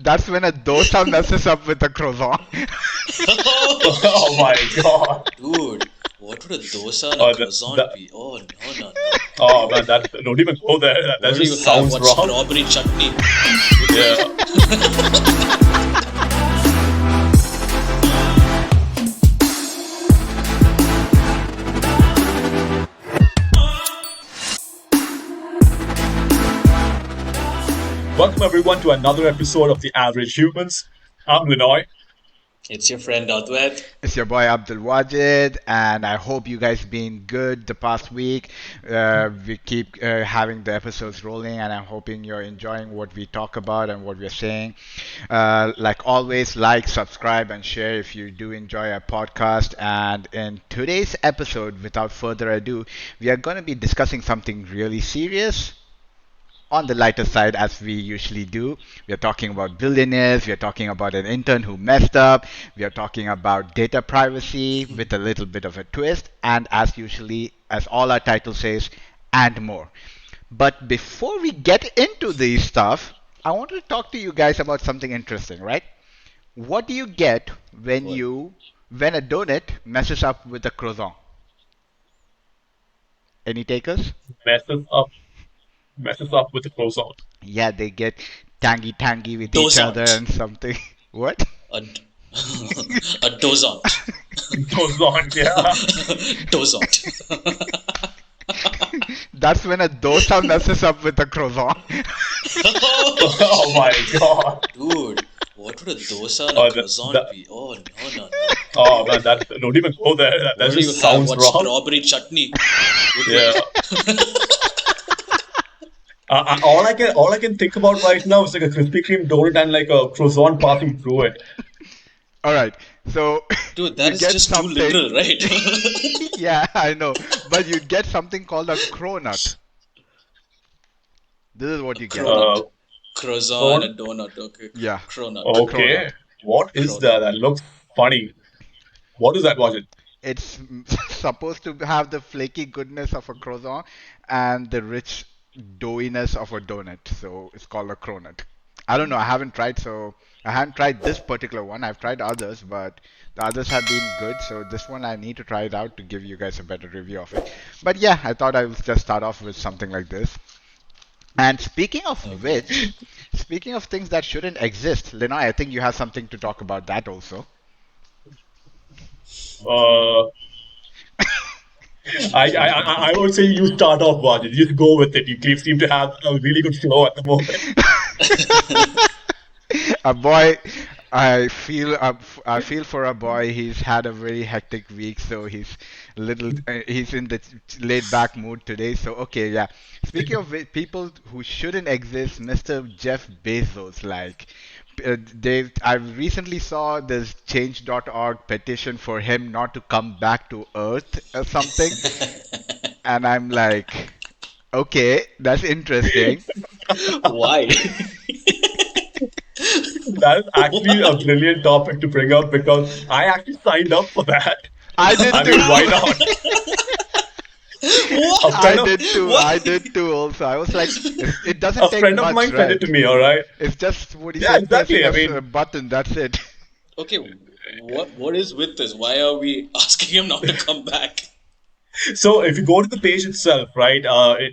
That's when a dosa messes up with a croissant. Oh my god. Dude, what would a dosa and a Oh, croissant be? Oh, no, no, no. oh man, that don't even go there. That What do you just have? sounds What, wrong. strawberry chutney? Yeah. Welcome everyone to another episode of The Average Humans. I'm Linoy. It's your friend Advaith. It's your boy AbdulWajid, and I hope you guys been good the past week. We keep having the episodes rolling, and I'm hoping you're enjoying what we talk about and what we're saying. Like always, like, subscribe, and share if you do enjoy our podcast. And in today's episode, without further ado, we are going to be discussing something really serious on the lighter side, as we usually do. We are talking about billionaires, we are talking about an intern who messed up, we are talking about data privacy with a little bit of a twist, and as usually, as all our title says, and more. But before we get into these stuff, I want to talk to you guys about something interesting, right? What do you get when What? when a donut messes up with a croissant? Any takers? Messes up messes up with the croissant. Yeah, they get tangy with each other Dosant. and something. What? A, a dosant. Croissant, yeah. Dosant. That's when a dosa messes up with a croissant. Oh my god. Dude, what would a dosa and Oh, a croissant be? Oh, no, no, no. Oh man, that don't even go there. That What do you just have? sounds What, wrong. strawberry chutney? Yeah. All I can think about right now is like a Krispy Kreme donut and like a croissant passing through it. All right, so Dude, that you is get just too something. literal, right? Yeah, I know, but you get something called a cronut. This is what you get. Cronut. Uh, Croissant Cron- and donut, okay. Yeah, Cronut. a okay. cronut. What is that? That looks funny. What is that, was it? It's supposed to have the flaky goodness of a croissant and the rich doughiness of a donut. So it's called a cronut. I don't know. I haven't tried this particular one. I've tried others, but the others have been good. So this one I need to try it out to give you guys a better review of it. But yeah, I thought I would just start off with something like this. And speaking of Okay. which, speaking of things that shouldn't exist, Lena, I think you have something to talk about that also. Uh, I would say you start off, Wajid. Just go with it. You seem to have a really good flow at the moment. A boy, I feel for a boy. He's had a very hectic week, so he's in the laid back mood today. So okay, yeah. Speaking of people who shouldn't exist, Mr. Jeff Bezos, like I recently saw this change.org petition for him not to come back to Earth or something, and I'm like, okay, that's interesting. Why? That is actually a brilliant topic to bring up because I actually signed up for that. I did I too. mean, why not? A What? friend I of did too. What? I did too. Also, I was like, it doesn't a take friend of much, mine sent it right? to me. All right. It's just what he Yeah, said, exactly. pressing I a mean, button. That's it. Okay, what is with this? Why are we asking him not to come back? so if you go to the page itself, right,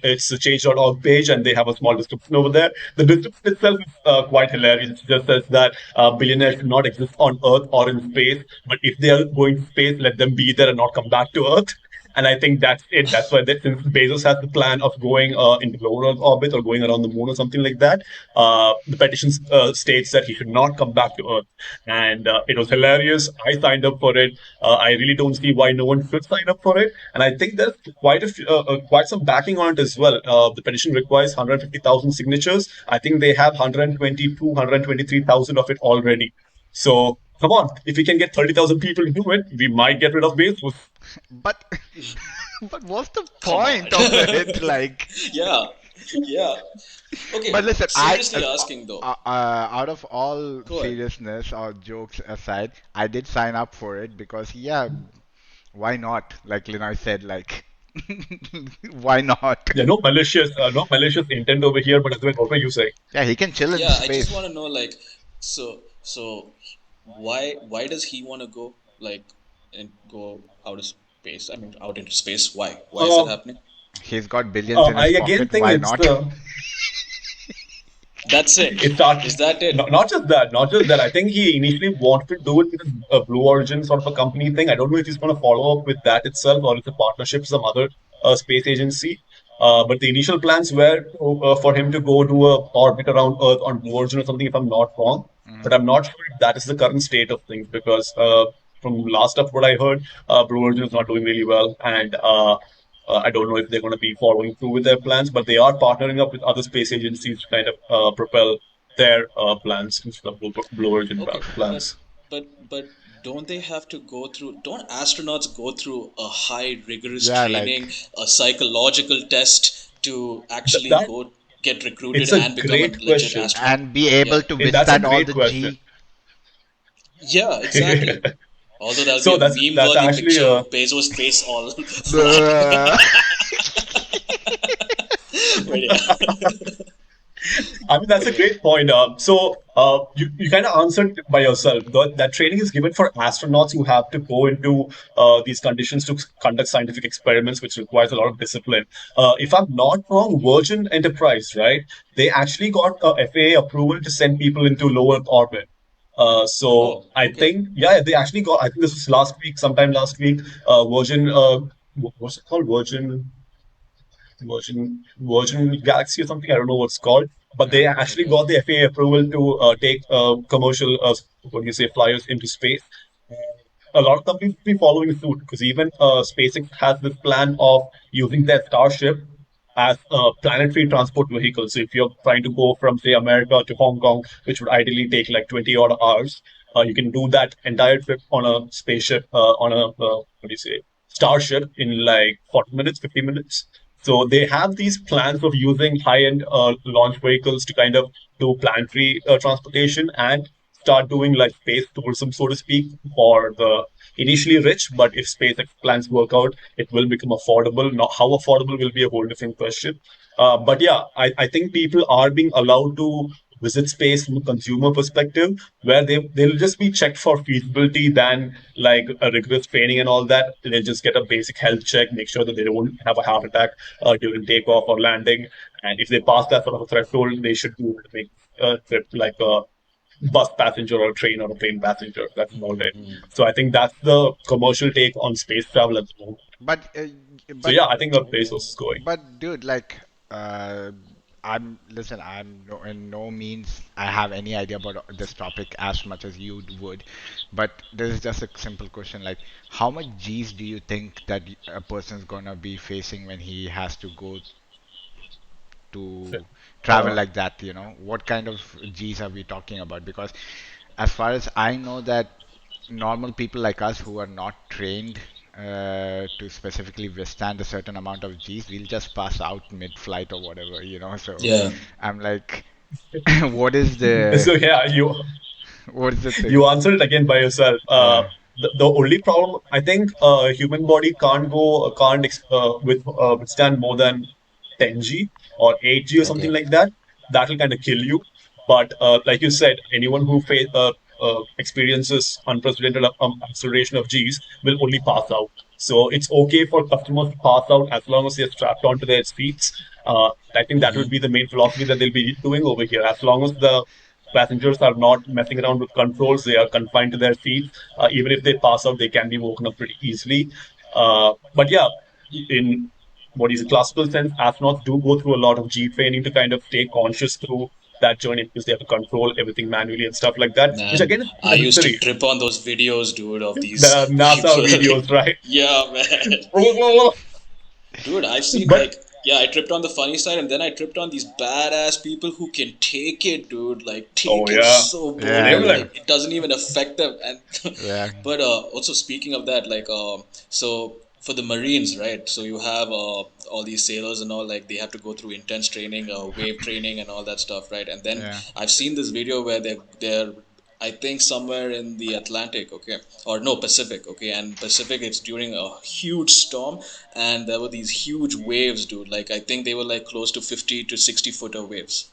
it's the change.org page and they have a small description over there. The description itself is quite hilarious. It just says that billionaires should not exist on Earth or in space, but if they are going to space, let them be there and not come back to Earth. And I think that's it. That's why since Bezos has the plan of going into low Earth orbit or going around the moon or something like that, the petition states that he should not come back to Earth. And it was hilarious. I signed up for it. I really don't see why no one should sign up for it. And I think there's quite some backing on it as well. The petition requires 150,000 signatures. I think they have 122, 123,000 of it already. So come on, if we can get 30,000 people to do it, we might get rid of Bezos. But, but what's the Come point on. of it? Like, Yeah, yeah. Okay, but listen, seriously asking though. out of all Go ahead. seriousness or jokes aside, I did sign up for it because, yeah, why not? Like Linoy said, like, why not? Yeah, no malicious intent over here. But as well, what were you saying? Yeah, he can chill in Yeah, I just space. want to know, like, So why does he want to go like and go out of space? I mean, out into space. Why is that Uh, happening? He's got billions in I his again pocket. think Why it's not? the That's it. it start Is that it? not just that, not just that. I think he initially wanted to do it with a Blue Origin sort of a company thing. I don't know if he's going to follow up with that itself or it's a partnership with some other space agency. But the initial plans were for him to go do a orbit around Earth on Blue Origin or something, if I'm not wrong. But Mhm. I'm not sure if that is the current state of things because from last of what I heard, Blue Origin is not doing really well, and I don't know if they're going to be following through with their plans, but they are partnering up with other space agencies to kind of propel their plans instead of Blue Origin Okay, plans. but don't they have to go through? Don't astronauts go through a high rigorous Yeah, like training, a psychological test to actually That go get recruited it's a and become a great legit question. astronaut? and be able Yeah, to That's a withstand all great the question. G. yeah, exactly. Although that'll be So a meme that's worthy actually picture of Bezos' face all flat. Blah. But yeah, I mean, that's but a yeah. great point. You kind of answered by yourself. That training is given for astronauts who have to go into these conditions to conduct scientific experiments, which requires a lot of discipline. If I'm not wrong, Virgin Enterprise, right? They actually got a FAA approval to send people into low Earth orbit. So Oh, I okay. think, yeah, they actually got. I think this was last week, sometime last week. Virgin, what's it called? Virgin Galaxy or something. I don't know what's called, but they Yeah. actually Okay. got the FAA approval to take commercial, what do you say, flyers into space. A lot of companies will be following suit because even SpaceX has this plan of using their Starship as a planetary transport vehicle. So if you're trying to go from, say, America to Hong Kong, which would ideally take like 20 odd hours, you can do that entire trip on a spaceship, on a, what do you say, Starship in like 40 minutes, 50 minutes. So they have these plans of using high-end launch vehicles to kind of do planetary transportation and start doing like space tourism, so to speak, for the initially rich. But if SpaceX plans work out, it will become affordable. Now, how affordable will be a whole different question. But yeah, I think people are being allowed to visit space from a consumer perspective, where they'll just be checked for feasibility than like a rigorous training and all that. They just get a basic health check, make sure that they don't have a heart attack during takeoff or landing, and if they pass that sort of a threshold, they should be able to make a trip like a bus passenger or a train or a plane passenger. That's about it. So I think that's the commercial take on space travel at the moment. But So but yeah, I think where Okay. Bezos is going. dude, like uh, I'm no, in no means I have any idea about this topic as much as you would, but this is just a simple question like how much G's do you think that a person's gonna be facing when he has to go to travel Uh, like that, what kind of G's are we talking about? Because as far as I know that normal people like us who are not trained to specifically withstand a certain amount of G's, we'll just pass out mid-flight or whatever. So Yeah. I'm like, what is the so yeah, what is the you thing? answered it again by yourself. Yeah. The only problem I think human body can't withstand more than 10G or 8G or something Okay. like that. That'll kind of kill you. But like you said, anyone who experiences unprecedented acceleration of G's will only pass out. So it's okay for customers to pass out as long as they're strapped onto their seats. I think that would be the main philosophy that they'll be doing over here. As long as the passengers are not messing around with controls. They are confined to their seats. Even if they pass out, they can be woken up pretty easily. But yeah, in what is a classical sense, astronauts do go through a lot of G training to kind of stay conscious through that journey because they have to control everything manually and stuff like that, which Man, again is I used to necessary. trip on those videos, dude, of The these NASA people. videos, Like, right? yeah, man. Dude, I've seen But like yeah, I tripped on the funny side and then I tripped on these badass people who can take it, dude. Like oh take it yeah, so Yeah, they're boldly, like yeah, like it doesn't even affect them. And yeah. but also speaking of that, like so for the Marines, right? So you have all these sailors and all, like they have to go through intense training, wave training and all that stuff, right? And then Yeah. I've seen this video where they're I think somewhere in the Atlantic, okay, or no Pacific, okay, and Pacific it's during a huge storm, and there were these huge waves, dude. Like I think they were like close to 50 to 60 footer waves.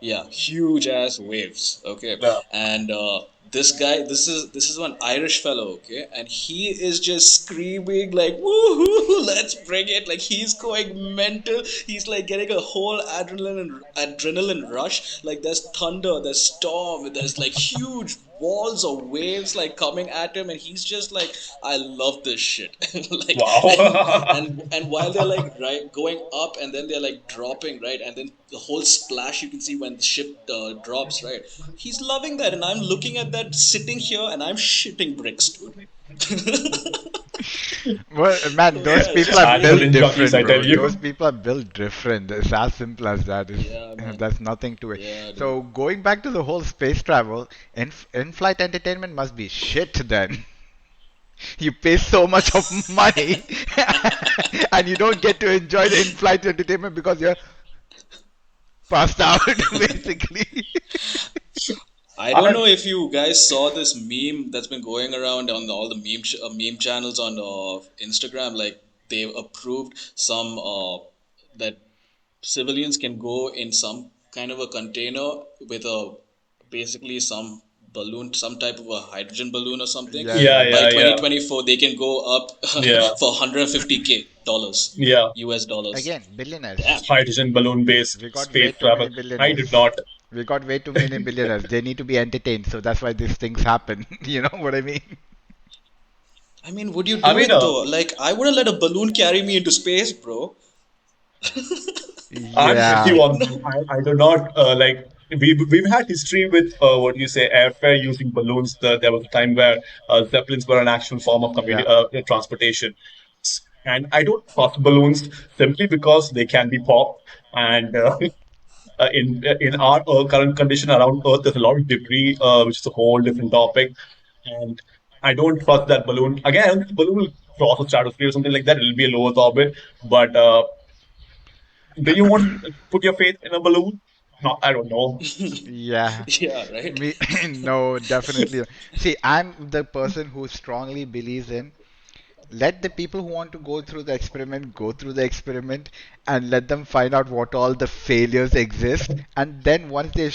Yeah, huge ass waves. Okay, Yeah. and this guy, this is one Irish fellow. Okay, and he is just screaming like "Woohoo! Let's bring it!" Like he's going mental. He's like getting a whole adrenaline rush. Like there's thunder, there's storm, there's like huge walls of waves like coming at him, and he's just like, "I love this shit." Like Wow. and while they're like right going up and then they're like dropping, right, and then the whole splash you can see when the ship drops, right, he's loving that, and I'm looking at that sitting here and I'm shitting bricks, dude. Well, man, So those yeah, it's people just are built Adrenaline really, junkies, different, I tell bro. you. Those people are built different. It's as simple as that. yeah, man. There's nothing to it. Yeah, dude. So going back to the whole space travel, in-flight entertainment must be shit then. You pay so much of money and you don't get to enjoy the in-flight entertainment because you're passed out, basically. I don't I, know if you guys saw this meme that's been going around on all the meme channels on Instagram. Like they've approved some that civilians can go in some kind of a container with a basically some balloon, some type of a hydrogen balloon or something. Yeah, yeah, yeah, yeah. By yeah, yeah, 2024, they can go up yeah, for 150K dollars, yeah. US dollars. Again, billionaires. Damn. Hydrogen balloon based We got way space too many travel. I did billionaires. not. We got way too many billionaires. They need to be entertained, so that's why these things happen. You know what I mean? I mean, would you I do mean, it though? Like, I wouldn't let a balloon carry me into space, bro. I'm with Yeah. you on No. that. I do not like. We've had history with what do you say airfare using balloons. There was a time where zeppelins were an actual form of Yeah. transportation, and I don't trust balloons simply because they can be popped. And in our current condition around Earth, there's a lot of debris, which is a whole different topic. And I don't trust that balloon. Again, I don't think the balloon will cross the stratosphere or something like that. It'll be a low Earth orbit, but do you want to put your faith in a balloon? No, I don't know. Yeah. Yeah, right? Me, no, definitely. See, I'm the person who strongly believes in let the people who want to go through the experiment and let them find out what all the failures exist, and then once they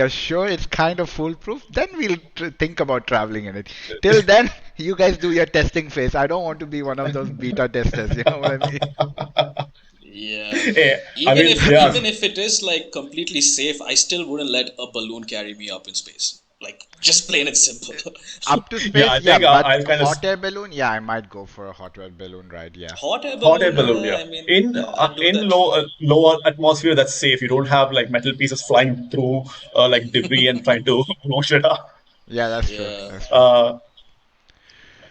are sure it's kind of foolproof, then we'll think about traveling in it. Till then, you guys do your testing phase. I don't want to be one of those beta testers, you know what I mean? Yeah. Eh, I mean, yeah, Even if it is like completely safe, I still wouldn't let a balloon carry me up in space. Like just plain and simple. Up to yeah. space, I yeah, think but I'll kind of hot air balloon, yeah, I might go for a hot air balloon ride, yeah. Hot air hot air balloon, balloon. yeah, Yeah, I mean, yeah, I'd do in that. lower atmosphere, that's safe. You don't have like metal pieces flying through like debris and trying to wash it up. Yeah, that's true. Yeah. That's true. Uh,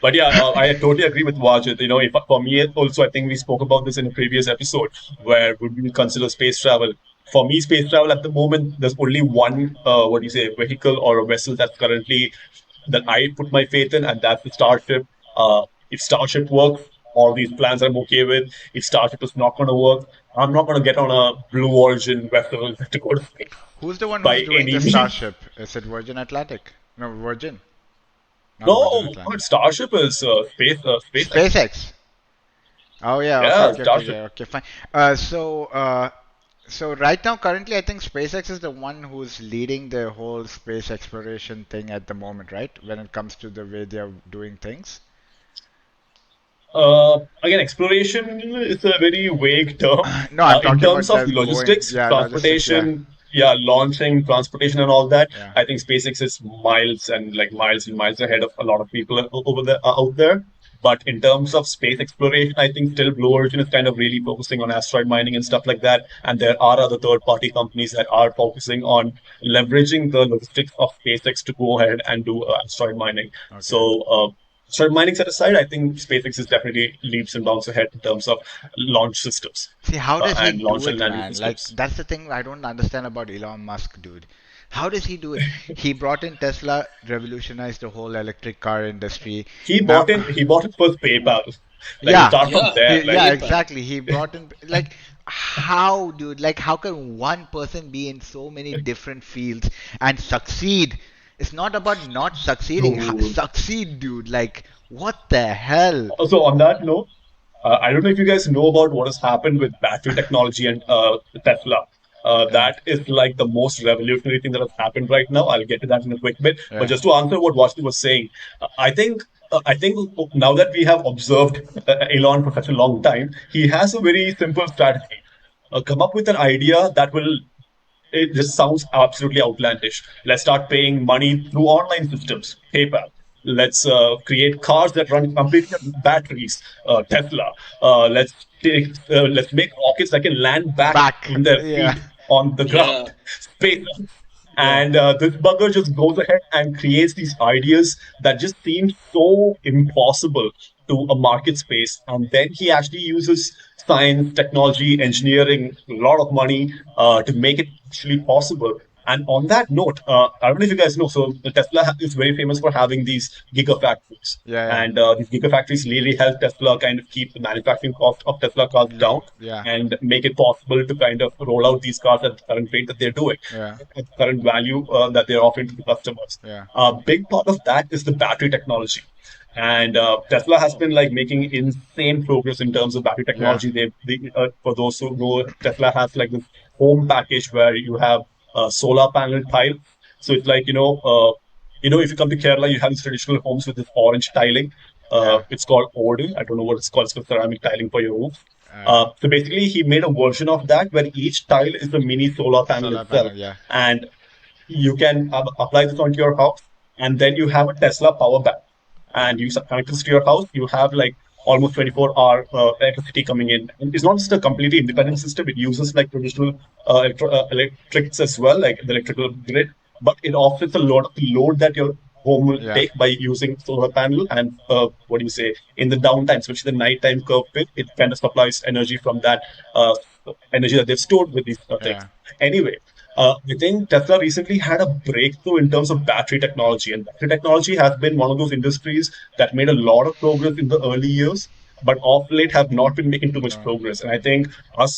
But yeah, I totally agree with Wajid. You know, if for me also, I think we spoke about this in a previous episode where would we consider space travel. For me, space travel at the moment, there's only one, what do you say, vehicle or a vessel that's currently that I put my faith in, and that's the Starship. If Starship works, all these plans I'm okay with. If Starship is not going to work, I'm not going to get on a Blue Origin vessel to go to space Who's the one who's by doing any the means. Starship? Is it Virgin Atlantic? No, Virgin, not No, Virgin oh my God, Atlantic. Starship is SpaceX. SpaceX. Oh yeah, okay, Yeah, okay, okay, Starship. yeah, okay, fine. So right now, currently, I think SpaceX is the one who's leading the whole space exploration thing at the moment, right? When it comes to the way they're doing things. Again, exploration is a very vague term. No, I'm In talking terms about of the going, logistics, yeah, logistics, yeah, transportation, yeah, launching, transportation, and all that, yeah. I think SpaceX is miles and like miles and miles ahead of a lot of people over there out there. But in terms of space exploration, I think still Blue Origin is kind of really focusing on asteroid mining and stuff like that. And there are other third-party companies that are focusing on leveraging the logistics of SpaceX to go ahead and do asteroid mining. Okay. So so mining set aside, I think SpaceX is definitely leaps and bounds ahead in terms of launch systems See, how does he and do launch and it, landing man? Like, systems. that's the thing I don't understand about Elon Musk, dude. How does he do it? He brought in Tesla, revolutionized the whole electric car industry. Now, He bought it first PayPal. Like we yeah, start from Yeah, there. Like yeah, PayPal. exactly. He brought in, like, how, dude? Like, how can one person be in so many different fields and succeed? It's not about not succeeding. dude. Succeed, dude. Like, what the hell? Also on that note, I don't know if you guys know about what has happened with battery technology and Tesla. Yeah. That is like the most revolutionary thing that has happened right now. I'll get to that in a quick bit. But Yeah. just to answer what Washington was saying, I think now that we have observed Elon for such a long time, he has a very simple strategy. Come up with an idea that will it just sounds absolutely outlandish. Let's start paying money through online systems, PayPal. Let's create cars that run completely on batteries, Tesla. Let's make rockets that can land back Back. in their Yeah. feet on the ground. Yeah. Space. Yeah. And this bugger just goes ahead and creates these ideas that just seem so impossible to a market space. And then he actually uses science, technology, engineering, a lot of money to make it actually possible. And on that note, I don't know if you guys know, so Tesla is very famous for having these gigafactories. Yeah. Yeah. And these gigafactories really help Tesla kind of keep the manufacturing cost of Tesla cars down Low. Yeah. and make it possible to kind of roll out these cars at the current rate that they're doing, Yeah. at the current value that they're offering to the customers. Yeah. A big part of that is the battery technology. And Tesla has been like making insane progress in terms of battery Yeah. technology. For those who know, Tesla has like this home package where you have solar panel tile. So it's like if you come to Kerala, you have these traditional homes with this orange tiling. Yeah. It's called Odin. I don't know what it's called. It's called ceramic tiling for your roof. Uh, So basically, he made a version of that where each tile is a mini solar panel Solar itself, panel. Yeah. and you can apply this onto your house, and then you have a Tesla power bank, and you connect this to your house. You have like almost 24-hour electricity coming in. And it's not just a completely independent system. It uses like traditional electrics as well, like the electrical grid, but it offsets a lot of the load that your home will Yeah. take by using solar panel. And what do you say, in the downtime, especially the nighttime curve bit, it kind of supplies energy from that uh, energy that they've stored with these things. Yeah. Anyway, I think Tesla recently had a breakthrough in terms of battery technology, and battery technology has been one of those industries that made a lot of progress in the early years, but of late have not been making too much No. progress. And I think us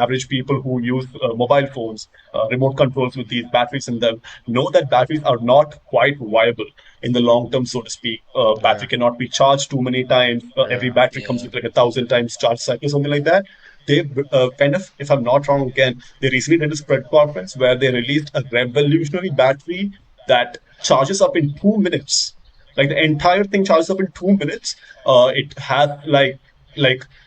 average people who use mobile phones, remote controls with these batteries in them, know that batteries are not quite viable in the long term, so to speak. Battery Yeah. cannot be charged too many times. Every Yeah. battery comes Yeah. with like 1,000 times charge cycle, something like that. They kind of, if I'm not wrong, again, they recently did a spread conference where they released a revolutionary battery that charges up in 2 minutes. Like the entire thing charges up in 2 minutes. It has like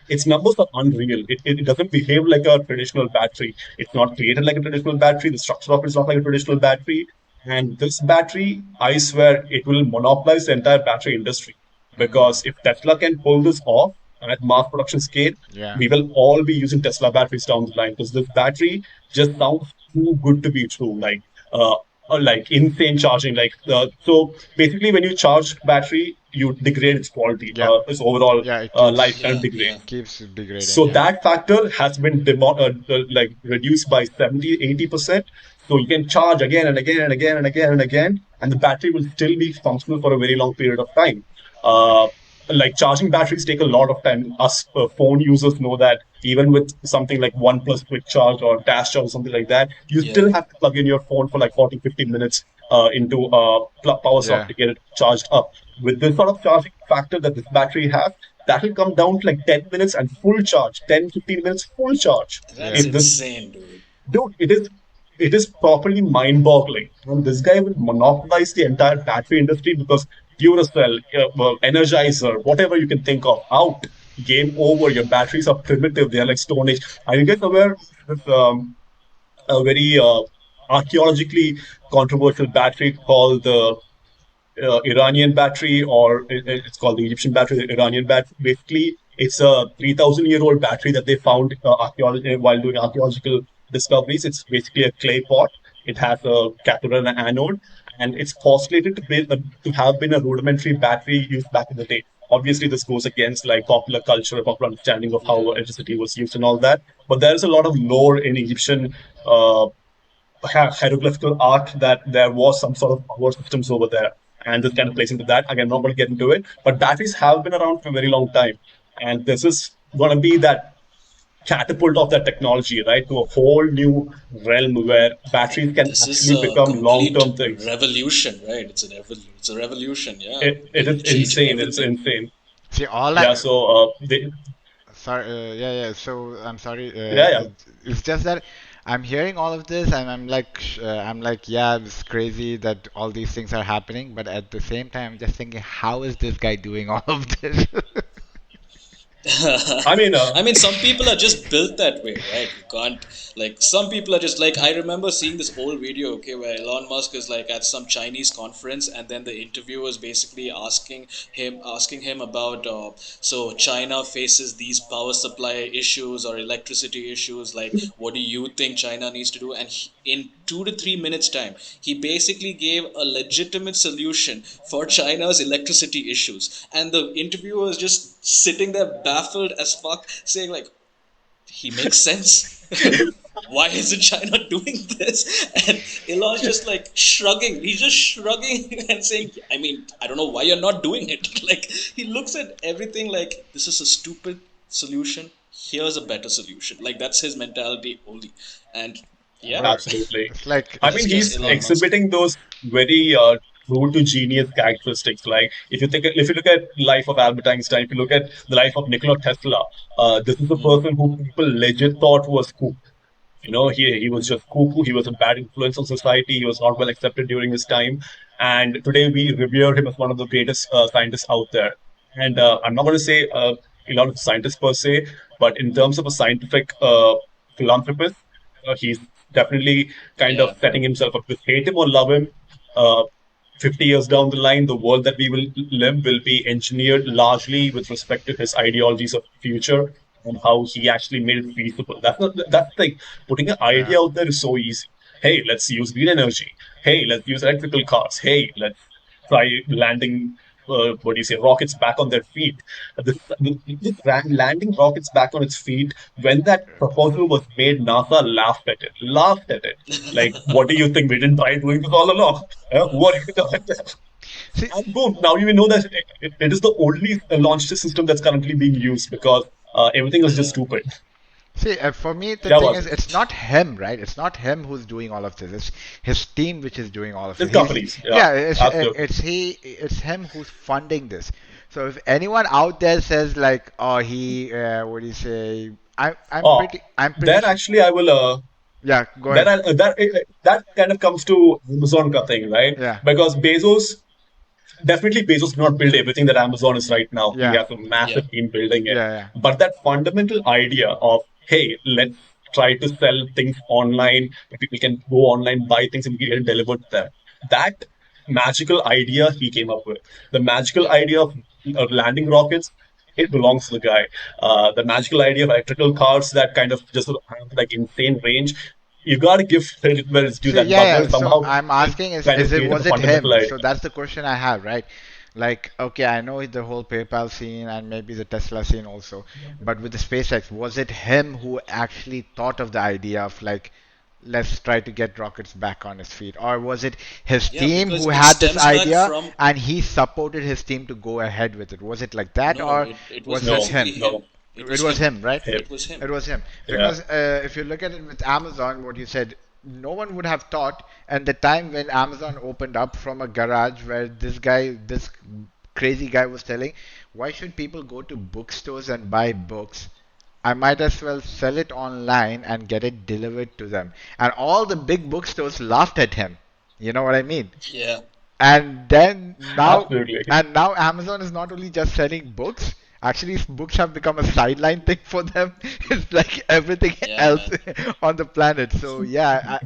its numbers are unreal. It doesn't behave like a traditional battery. It's not created like a traditional battery. The structure of it is not like a traditional battery. And this battery, I swear, it will monopolize the entire battery industry. Mm. Because if Tesla can pull this off at mass production scale, Yeah. we will all be using Tesla batteries down the line, because this battery just sounds too good to be true. Uh, like insane charging. So basically, when you charge battery, you degrade its quality. Yeah. Its overall Yeah. It life kind of Yeah. degrade. Yeah. keeps degrading. So Yeah. that factor has been like reduced by 70-80%. So you can charge again and again and again and again and again, and the battery will still be functional for a very long period of time. Uh, like charging batteries take a lot of time. Us phone users know that even with something like OnePlus Quick Charge or Dash Charge or something like that, you Yeah. still have to plug in your phone for like 40-50 minutes into a power socket Yeah. to get it charged up. With this sort of charging factor that this battery has, that will come down to like 10 minutes and full charge, 10-15 minutes full charge. That's Yeah. If this, insane, dude. dude, it is properly mind-boggling. And this guy will monopolize the entire battery industry because Duracell, Energizer, whatever you can think of, out. Game over. Your batteries are primitive. They are like Stone Age. Are you guys aware of this a very archaeologically controversial battery called the Iranian battery, or it's called the Egyptian battery, the Iranian battery. Basically, it's a 3,000-year-old battery that they found while doing archaeological discoveries. It's basically a clay pot. It has a cathode and an anode, and it's postulated to have been a rudimentary battery used back in the day. Obviously, this goes against like popular culture, popular understanding of how Yeah. electricity was used and all that. But there is a lot of lore in Egyptian hieroglyphical art that there was some sort of power systems over there. And this kind of plays into that. Again, I'm not going to get into it, but batteries have been around for a very long time. And this is going to be that catapult of that technology, right, to a whole new realm where batteries can This is actually a become long complete term things. revolution, right? It's a revolution. Yeah, It it'll is change insane. It's everything. insane. See, all Yeah. I So, sorry. Yeah. Yeah. So I'm sorry. yeah, yeah. It's just that I'm hearing all of this, and I'm like, yeah, it's crazy that all these things are happening. But at the same time, I'm just thinking, how is this guy doing all of this? I mean, I mean, some people are just built that way, right? You can't, like, some people are just like, I remember seeing this old video, okay, where Elon Musk is like at some Chinese conference, and then the interviewer is basically asking him about, so China faces these power supply issues or electricity issues, like, what do you think China needs to do? And in 2 to 3 minutes time, he basically gave a legitimate solution for China's electricity issues, and the interviewer was just sitting there baffled as fuck, saying like, he makes sense. Why isn't China doing this? And Elon's just like shrugging. He's just shrugging and saying, I mean, I don't know why you're not doing it. Like, he looks at everything like, this is a stupid solution. Here's a better solution. Like, that's his mentality only. And yeah, Bro, absolutely. it's like I he's mean, just he's Elon Musk. exhibiting those very true to genius characteristics. Like if you look at life of Albert Einstein, if you look at the life of Nikola Tesla, this is the person who people legit thought was cool. You know, he was just cuckoo. He was a bad influence on society. He was not well accepted during his time. And today we revere him as one of the greatest scientists out there. And I'm not going to say Elon is a scientist per se, but in terms of a scientific philanthropist, he's definitely kind of Yeah. setting himself up to hate him or love him. Uh, 50 years down the line, the world that we will live will be engineered largely with respect to his ideologies of the future and how he actually made it feasible. That's like putting an yeah. idea out there is so easy. Hey, let's use green energy. Hey, let's use electrical cars. Hey, let's try landing. What do you say? Rockets back on their feet. Landing rockets back on its feet. When that proposal was made, NASA laughed at it. Laughed at it. Like, what do you think? We didn't try doing this all along. Who are you to tell that? See, And boom, now you know that it is the only launch system that's currently being used because everything is just Yeah. stupid. See, for me, the Yeah, thing was is, it's not him, right? It's not him who's doing all of this. It's his team which is doing all of it's it. He's, companies. Yeah, yeah, absolutely. it's him who's funding this. So if anyone out there says like, oh, what do you say? Oh, I'm pretty then sure. actually, I will. Yeah, go That ahead. that kind of comes to Amazon ka thing, right? Yeah, Because Bezos did not build everything that Amazon is right now. He yeah, has a Yeah. massive team building it. yeah, But that fundamental idea of, hey, let's try to sell things online, people can go online, buy things, and get it delivered to them. That magical idea he came up with. The magical Yeah. idea of landing rockets, it belongs to the guy. The magical idea of electrical cars that kind of just have like insane range. You got to give credit where it's due. So That yeah, Doughnut yeah. So somehow I'm asking kind is of it created a was it fundamental him? idea. So that's the question I have, right? Like, okay, I know the whole PayPal scene and maybe the Tesla scene also, but with the SpaceX, was it him who actually thought of the idea of like, let's try to get rockets back on his feet, or was it his Yeah, team because who it had this stems back idea from, and he supported his team to go ahead with it? Was it like that, no, or it was was it No, basically him? him. no. It It was was him. him, right? Hip. It was him. It was him. Yeah. Because if you look at it with Amazon, what you said, no one would have thought at the time when Amazon opened up from a garage where this crazy guy was telling, why should people go to bookstores and buy books? I might as well sell it online and get it delivered to them. And all the big bookstores laughed at him. You know what I mean? Yeah. And then Absolutely. Amazon is not only just selling books. Actually, books have become a sideline thing for them. It's like everything Yeah, else man. on the planet. So yeah,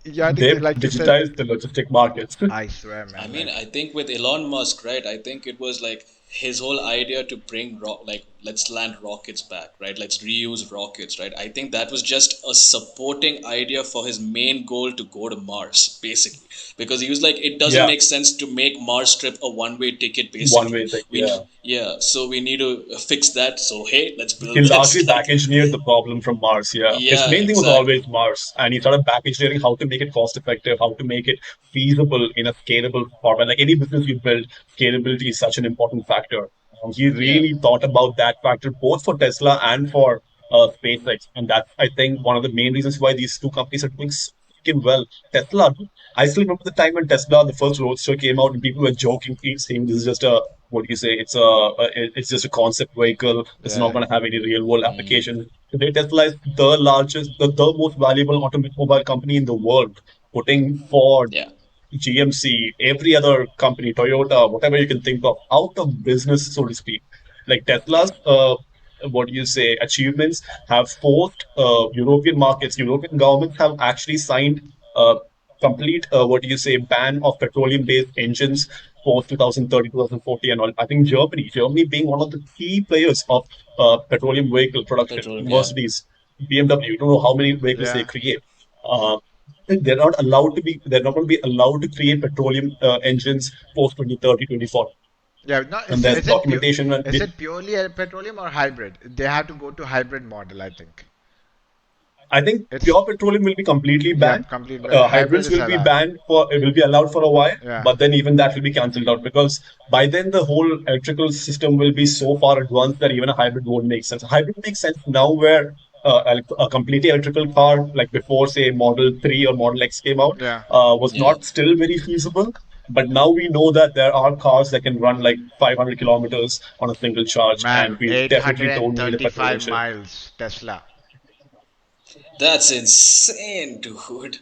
yeah, I think They've like you said, digitized the logistic markets. I swear, I man, mean, like I think with Elon Musk, right? I think it was like his whole idea to bring like let's land rockets back, right? Let's reuse rockets, right? I think that was just a supporting idea for his main goal to go to Mars, basically, because he was like, it doesn't Yeah, make sense to make Mars trip a one-way ticket, one basically. way thing. Yeah. Yeah, so we need to fix that. So hey, let's He build largely this. back Like, engineered the problem from Mars. Yeah. His yeah, main thing was always exactly. Mars. And he started back engineering how to make it cost effective, how to make it feasible in a scalable format. Like any business you build, scalability is such an important factor. He Yeah, really thought about that factor both for Tesla and for SpaceX. And that's, I think, one of the main reasons why these two companies are doing so freaking well. Tesla, I still remember the time when Tesla, the first Roadster came out, and people were joking, saying this is just a what do you say? It's just a concept vehicle. It's not yeah, going to have any real world application. Tesla is the largest, the most valuable automobile company in the world, putting Ford, Yeah. GMC, every other company, Toyota, whatever you can think of, out of business, so to speak. Like Yeah. Tesla's, what do you say, achievements have forced European markets, European governments have actually signed complete, what do you say, ban of petroleum-based engines post 2030, 2040, and all. I think Germany being one of the key players of petroleum vehicle production, Petrol. Yeah. Mercedes, BMW, you don't know how many vehicles they Yeah. create. Uh, they're not going to be allowed to create petroleum engines post 2030, 2040. Yeah, no, And there's documentation. And is it purely a petroleum or hybrid? They have to go to hybrid model, I think. I think It's pure petroleum will be completely yeah, banned. complete, but hybrid Hybrids is will be allowed. banned for, it will be allowed for a while, Yeah. but then even that will be cancelled out because by then the whole electrical system will be so far advanced that even a hybrid won't make sense. A hybrid makes sense now where a completely electrical car, like before, say, Model 3 or Model X came out, Yeah. was Yeah. not still very feasible. But now we know that there are cars that can run like 500 kilometers on a single charge, and Man, we definitely don't need a petrol 835 engine. miles Tesla. That's insane, dude.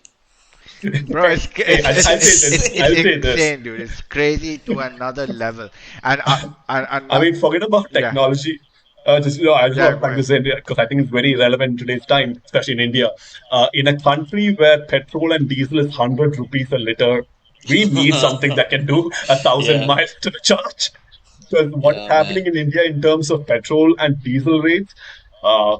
Bro, Hey, That's I'll say this. it's I'll insane. say this. insane, dude. It's crazy to another level. And I mean, forget about yeah, technology. I just yeah. want to Go plug ahead. this in because I think it's very relevant in today's time, especially in India. In a country where petrol and diesel is 100 rupees a liter, we need something that can do 1,000 Yeah. miles to the charge. Because what is Yeah, happening man. in India in terms of petrol and diesel rates, uh,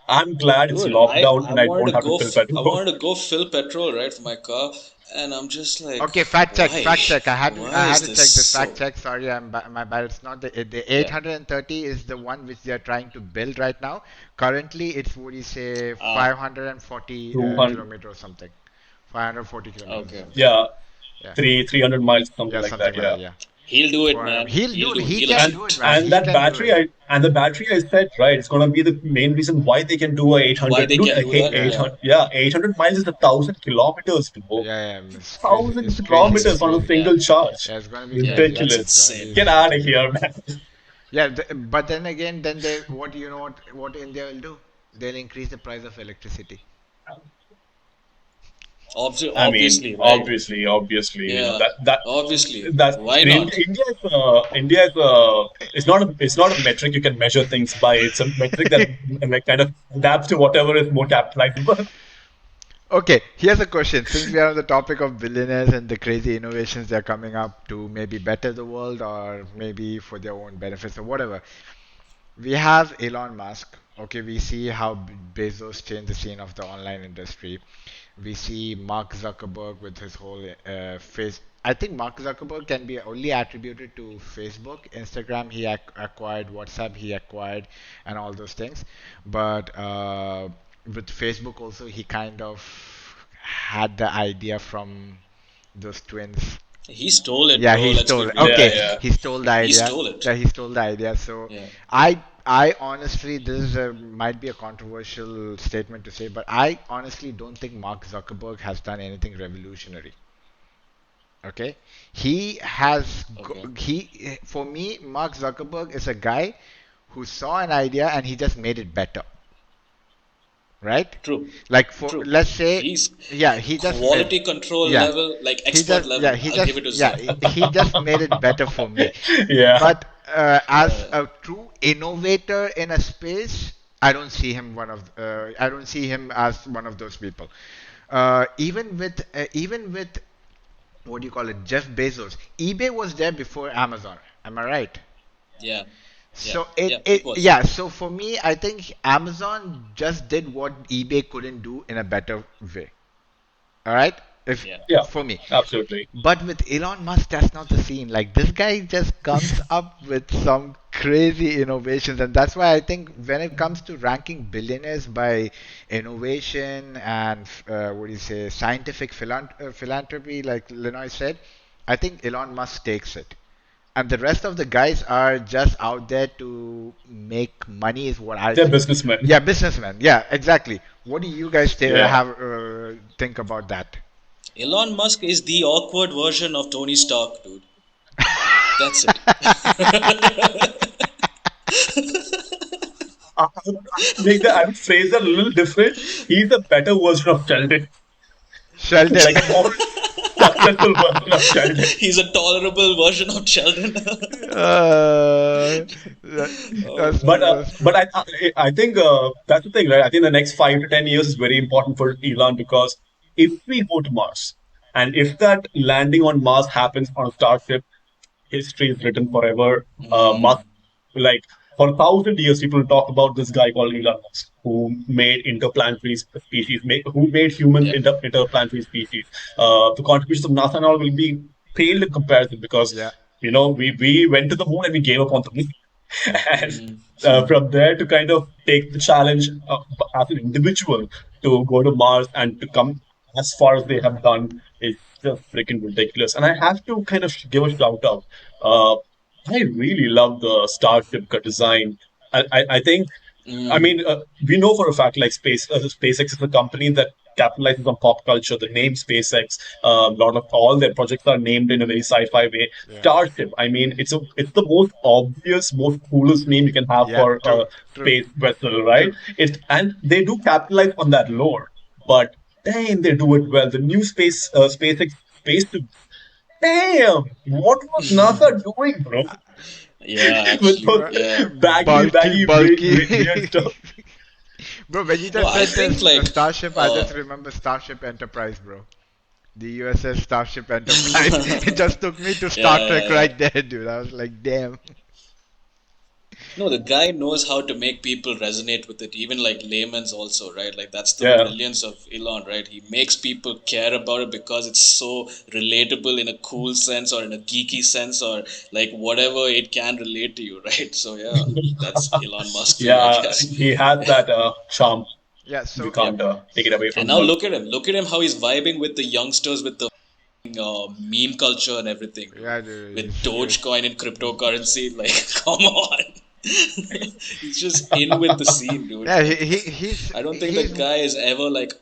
I'm glad it's Dude, lockdown I and I wanted don't to have to go fill I petrol. wanted to go fill petrol right for my car, and I'm just like, Okay, fact check, why? fact check. Why I had is to this check this fact so? check. Sorry, my bad. It's not the Yeah. 830 is the one which they are trying to build right now. Currently, it's what do you say Ah, 540 200, kilometers or something. 540 kilometers or okay. something. yeah, Yeah, 300 miles, something yeah, like that. something like Yeah. that. Yeah, He'll do it, 400. man. He'll He'll do it. do it. He He'll can and achieve do it, it. man. He can do it. and the battery I said right, it's gonna be the main reason why they can do a Why 800. they Dude, can do that? Yeah, 800, yeah, 800 miles is 1,000 kilometers to go. yeah, yeah. It's crazy. 1,000 It's crazy. That's It's kilometers on a crazy. yeah, single charge. Yeah, it's gonna be yeah. crazy. That's It's Ridiculous. gonna be insane. Get out of something else. here, man. Yeah, but then again, then they what you know what India will do? They'll increase the price of electricity. I mean, Obviously, right? obviously, Yeah, that obviously. that Why in not? India is it's not a metric you can measure things by. It's a metric that like kind of adapts to whatever is more capitalizable. Okay, here's a question. Since we are on the topic of billionaires and the crazy innovations they're coming up to maybe better the world or maybe for their own benefits or whatever, we have Elon Musk. Okay, we see how Bezos changed the scene of the online industry. We see Mark Zuckerberg with his whole face. I think Mark Zuckerberg can be only attributed to Facebook, Instagram. He acquired WhatsApp. He acquired and all those things. But with Facebook also, he kind of had the idea from those twins. He stole it, Yeah, bro. he Let's be stole. real. Yeah, Okay, yeah. he stole the He idea. stole it. Yeah, he stole the idea. So Yeah. I honestly, this is might be a controversial statement to say, but I honestly don't think Mark Zuckerberg has done anything revolutionary. Okay, Okay. he for me, Mark Zuckerberg is a guy who saw an idea and he just made it better, right? True. Like for True. let's say, He's yeah, he just made, quality control yeah, level, like expert level. I'll give it to yeah, Zuck. he just made it better for me. Yeah. But as Yeah. a true innovator in a space, I don't see him I don't see him as one of those people. Even with what do you call it, Jeff Bezos, eBay was there before Amazon. Am I right? Yeah. Yeah. So Yeah. It was. yeah. So for me, I think Amazon just did what eBay couldn't do in a better way. All right, if Yeah. Yeah, for me. absolutely. But with Elon Musk, that's not the scene. Like this guy just comes up with some crazy innovations, and that's why I think when it comes to ranking billionaires by innovation and what do you say, scientific philanthropy, like Linoy said, I think Elon Musk takes it. And the rest of the guys are just out there to make money, is what I They're think. businessmen. Yeah, businessmen. Yeah, exactly. What do you guys Yeah. think about that? Elon Musk is the awkward version of Tony Stark, dude. That's it. I would phrase that a little different. He's a better version of Sheldon, Sheldon. like a more successful version of Sheldon. He's a tolerable version of Sheldon. That's Oh But true. man. That's but true. I think that's the thing, right? I think the next 5 to 10 years is very important for Elon because if we go to Mars and if that landing on Mars happens on a starship, history is written forever. Musk, like for 1,000 years, people will talk about this guy called Elon Musk, who made interplanetary species, who made human Yep. interplanetary species. The contributions of NASA and all will be paled in comparison because Yeah. we went to the moon and we gave up on the moon. And Hmm. from there to kind of take the challenge as an individual to go to Mars and to come as far as they have done is just freaking ridiculous. And I have to kind of give a shout out. Uh, I really love the Starship design. I think I Mm. mean, we know for a fact like SpaceX is a company that capitalizes on pop culture. The name SpaceX, a lot of all their projects are named in a very sci-fi way. Yeah. Starship. I mean, it's the most obvious, most coolest name you can have Yeah. for True. a True. space vessel, right? True. And they do capitalize on that lore, but damn, they do it well. The new SpaceX space damn, what was NASA doing, bro? Yeah, With actually, those yeah. Bulky, bulky. weird stuff. Bro, when you No, just I said think this like, Starship, I uh, just remember Starship Enterprise, bro. The USS Starship Enterprise. It just took me to Star yeah, Trek yeah, yeah. right there, dude. I was like, damn. No, the guy knows how to make people resonate with it, even like layman's also, right? Like that's the Yeah. brilliance of Elon, right? He makes people care about it because it's so relatable in a cool sense or in a geeky sense or like whatever it can relate to you, right? So yeah, that's Elon Musk for you, I Yeah, guess. he has that charm. Yeah, We so Yep. can't take it away And from now him. look at him. Look at him how he's vibing with the youngsters with the meme culture and everything, dude. yeah, dude, With he's Dogecoin and cryptocurrency, like, come on. He's just in with the scene, dude. yeah, Like, I don't think he's that guy is ever like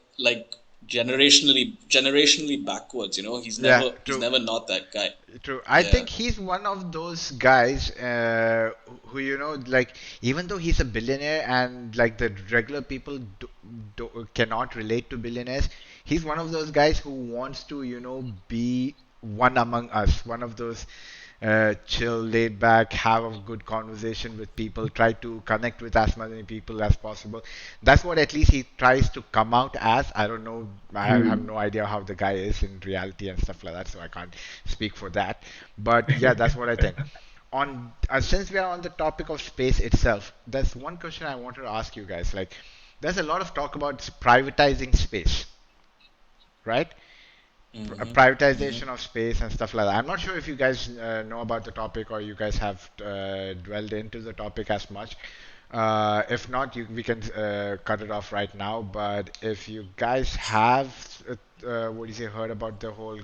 generationally backwards. yeah, He's true. never not that guy. True. I Yeah. think he's one of those guys who, like, even though he's a billionaire and like the regular people cannot relate to billionaires, he's one of those guys who wants to, be one among us, one of those chill, laid back, have a good conversation with people, try to connect with as many people as possible. That's what at least he tries to come out as. I don't know. I have Hmm. no idea how the guy is in reality and stuff like that, so I can't speak for that. But yeah, that's what I think. On Since we are on the topic of space itself, there's one question I wanted to ask you guys. Like, there's a lot of talk about privatizing space, right? Mm-hmm. Privatization Mm-hmm. of space and stuff like that. I'm not sure if you guys know about the topic or you guys have dwelled into the topic as much. If not, we can cut it off right now. But if you guys have, what do you say, heard about the whole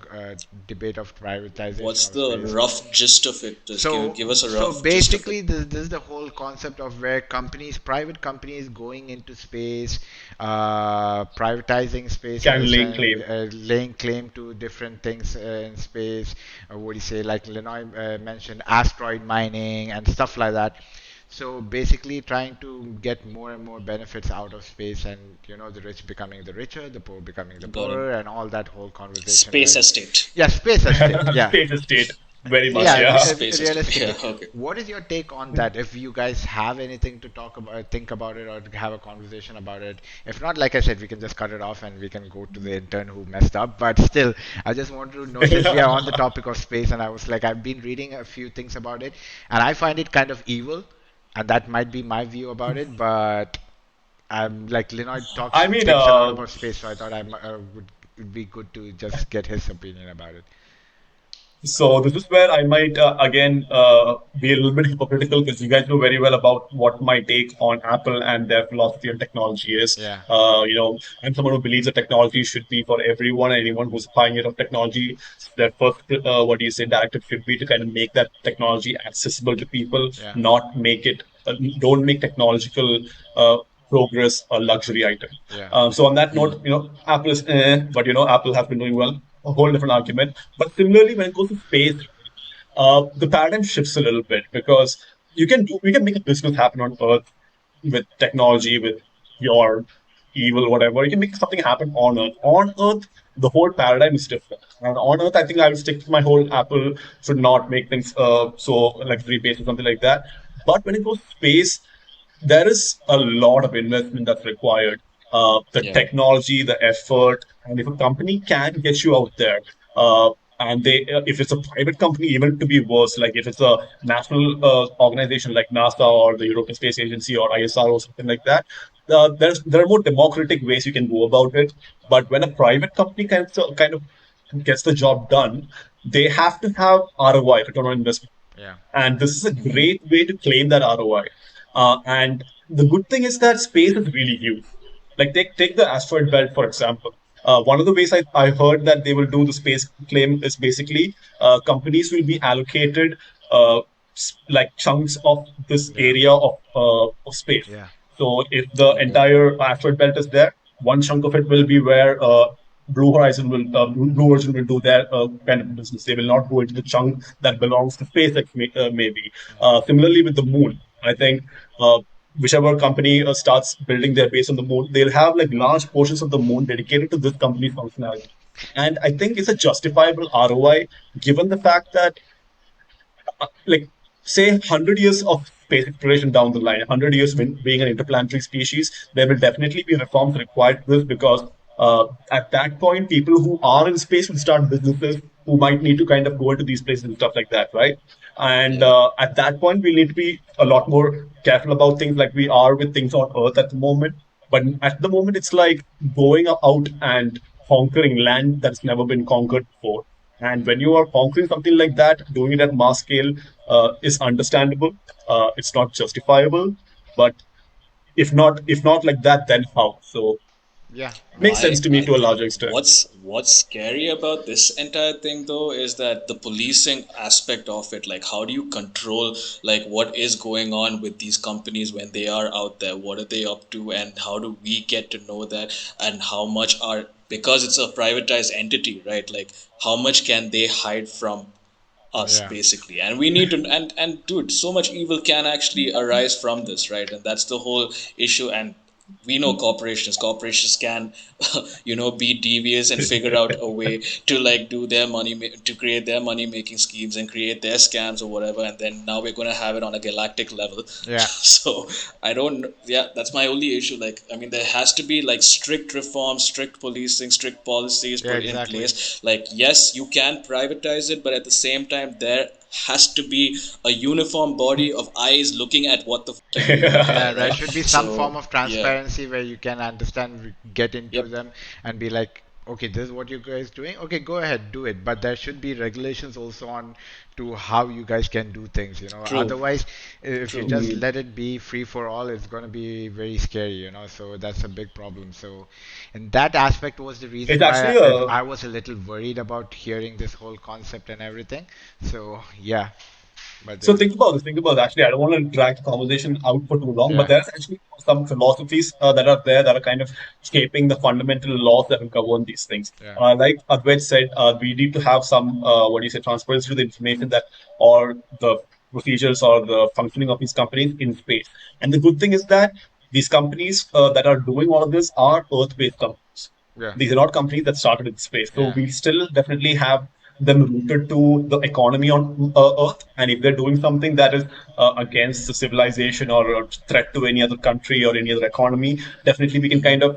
debate of privatization What's of the space? rough gist of it? Just give us a So rough gist of it. basically, this is the whole concept of where private companies, going into space, privatizing space in the Can lay sense, claim. laying claim to different things in space. What do you say? Like Linoy mentioned, asteroid mining and stuff like that. So basically, trying to get more and more benefits out of space, and the rich becoming the richer, the poor becoming the Got it. poorer, and all that whole conversation. Space Like, estate. yeah, space estate. Yeah, State is state. Very much, yeah, yeah. Space estate. Yeah. realistically, Okay. what is your take on that? If you guys have anything to talk about, think about it, or have a conversation about it. If not, like I said, we can just cut it off and we can go to the intern who messed up. But still, I just want to know, since we are on the topic of space, and I was like, I've been reading a few things about it, and I find it kind of evil, and that might be my view about it. But I'm like, Linoy I mean, thinks a lot about space, so I thought would it'd be good to just get his opinion about it. so this is where I might again be a little bit hypocritical because you guys know very well about what my take on Apple and their philosophy on technology is. Yeah. I'm someone who believes that technology should be for everyone, anyone who's a pioneer of technology. Their first, what do you say, directive should be to kind of make that technology accessible to people, Yeah. not make it, don't make technological progress a luxury item. Yeah. So on that note, Apple is, but Apple has been doing well. A whole different argument. But similarly, when it goes to space, the paradigm shifts a little bit because we can make a business happen on Earth with technology, with your evil, whatever. You can make something happen on Earth. On Earth, the whole paradigm is different. And on Earth, I think I will stick to my whole Apple should not make things so luxury based or something like that. But when it goes to space, there is a lot of investment that's required. The Yeah. technology, the effort, and if a company can get you out there, and if it's a private company, even to be worse, like if it's a national organization like NASA or the European Space Agency or ISR or something like that, there are more democratic ways you can go about it. But when a private company kind of gets the job done, they have to have ROI, return on investment, Yeah. and this is a Hmm. great way to claim that ROI. And the good thing is that space is really huge. Like take the asteroid belt for example. One of the ways I heard that they will do the space claim is basically companies will be allocated like chunks of this Yeah. area of space. Yeah. So if the Okay. entire asteroid belt is there, one chunk of it will be where Blue Origin will do their kind of business. They will not go into the chunk that belongs to SpaceX, maybe. Similarly with the moon, I think whichever company starts building their base on the moon, they'll have like large portions of the moon dedicated to this company's functionality. And I think it's a justifiable ROI given the fact that like say 100 years of space exploration down the line, 100 years being an interplanetary species, there will definitely be reforms required to this because at that point, people who are in space will start businesses who might need to kind of go into these places and stuff like that, right? And Yeah. at that point, we need to be a lot more careful about things like we are with things on Earth at the moment. But at the moment, it's like going out and conquering land that's never been conquered before. And when you are conquering something like that, doing it at mass scale is understandable. It's not justifiable, but if not like that, then how? So Yeah. it Makes makes sense I sense. to me I to a larger extent. what's scary about this entire thing though is that the policing aspect of it, like how do you control like what is going on with these companies when they are out there? What are they up to, and how do we get to know that? And how much are, because it's a privatized entity, right? Like how much can they hide from us Yeah. basically? And we need to, and dude, so much evil can actually arise from this, right? And that's the whole issue. And we know corporations can be devious and figure out a way to like do their to create their money making schemes and create their scams or whatever, and then now we're going to have it on a galactic level. Yeah. So I don't, yeah, that's my only issue. Like, I mean, there has to be like strict reforms, strict policing, strict policies Yeah. put in Exactly. place. Like, yes, you can privatize it, but at the same time there has to be a uniform body of eyes looking at what the fuck you're doing out Yeah, there, there right? should be some So form of yeah. transparency where you can understand, get into Yep. them, and be like, okay, this is what you guys doing. Okay, go ahead, do it. But there should be regulations also on to how you guys can do things. True. Otherwise, if you True. just Mm. let it be free for all, it's going to be very scary. So that's a big problem. So, and that aspect was the It's reason why actually a I was a little worried about hearing this whole concept and everything. So yeah, but So think about this. Think about it. Actually, I don't want to drag the conversation out for too long, but yeah, there's actually some philosophies that are there that are kind of shaping the fundamental laws that will govern these things. yeah, Like Advaith said, we need to have some what do you say transparency to the information that or the procedures or the functioning of these companies in space. And the good thing is that these companies that are doing all of this are Earth-based companies. yeah, These are not companies that started in space. So yeah. we still definitely have them rooted to the economy on Earth. And if they're doing something that is against the civilization or a threat to any other country or any other economy, definitely we can kind of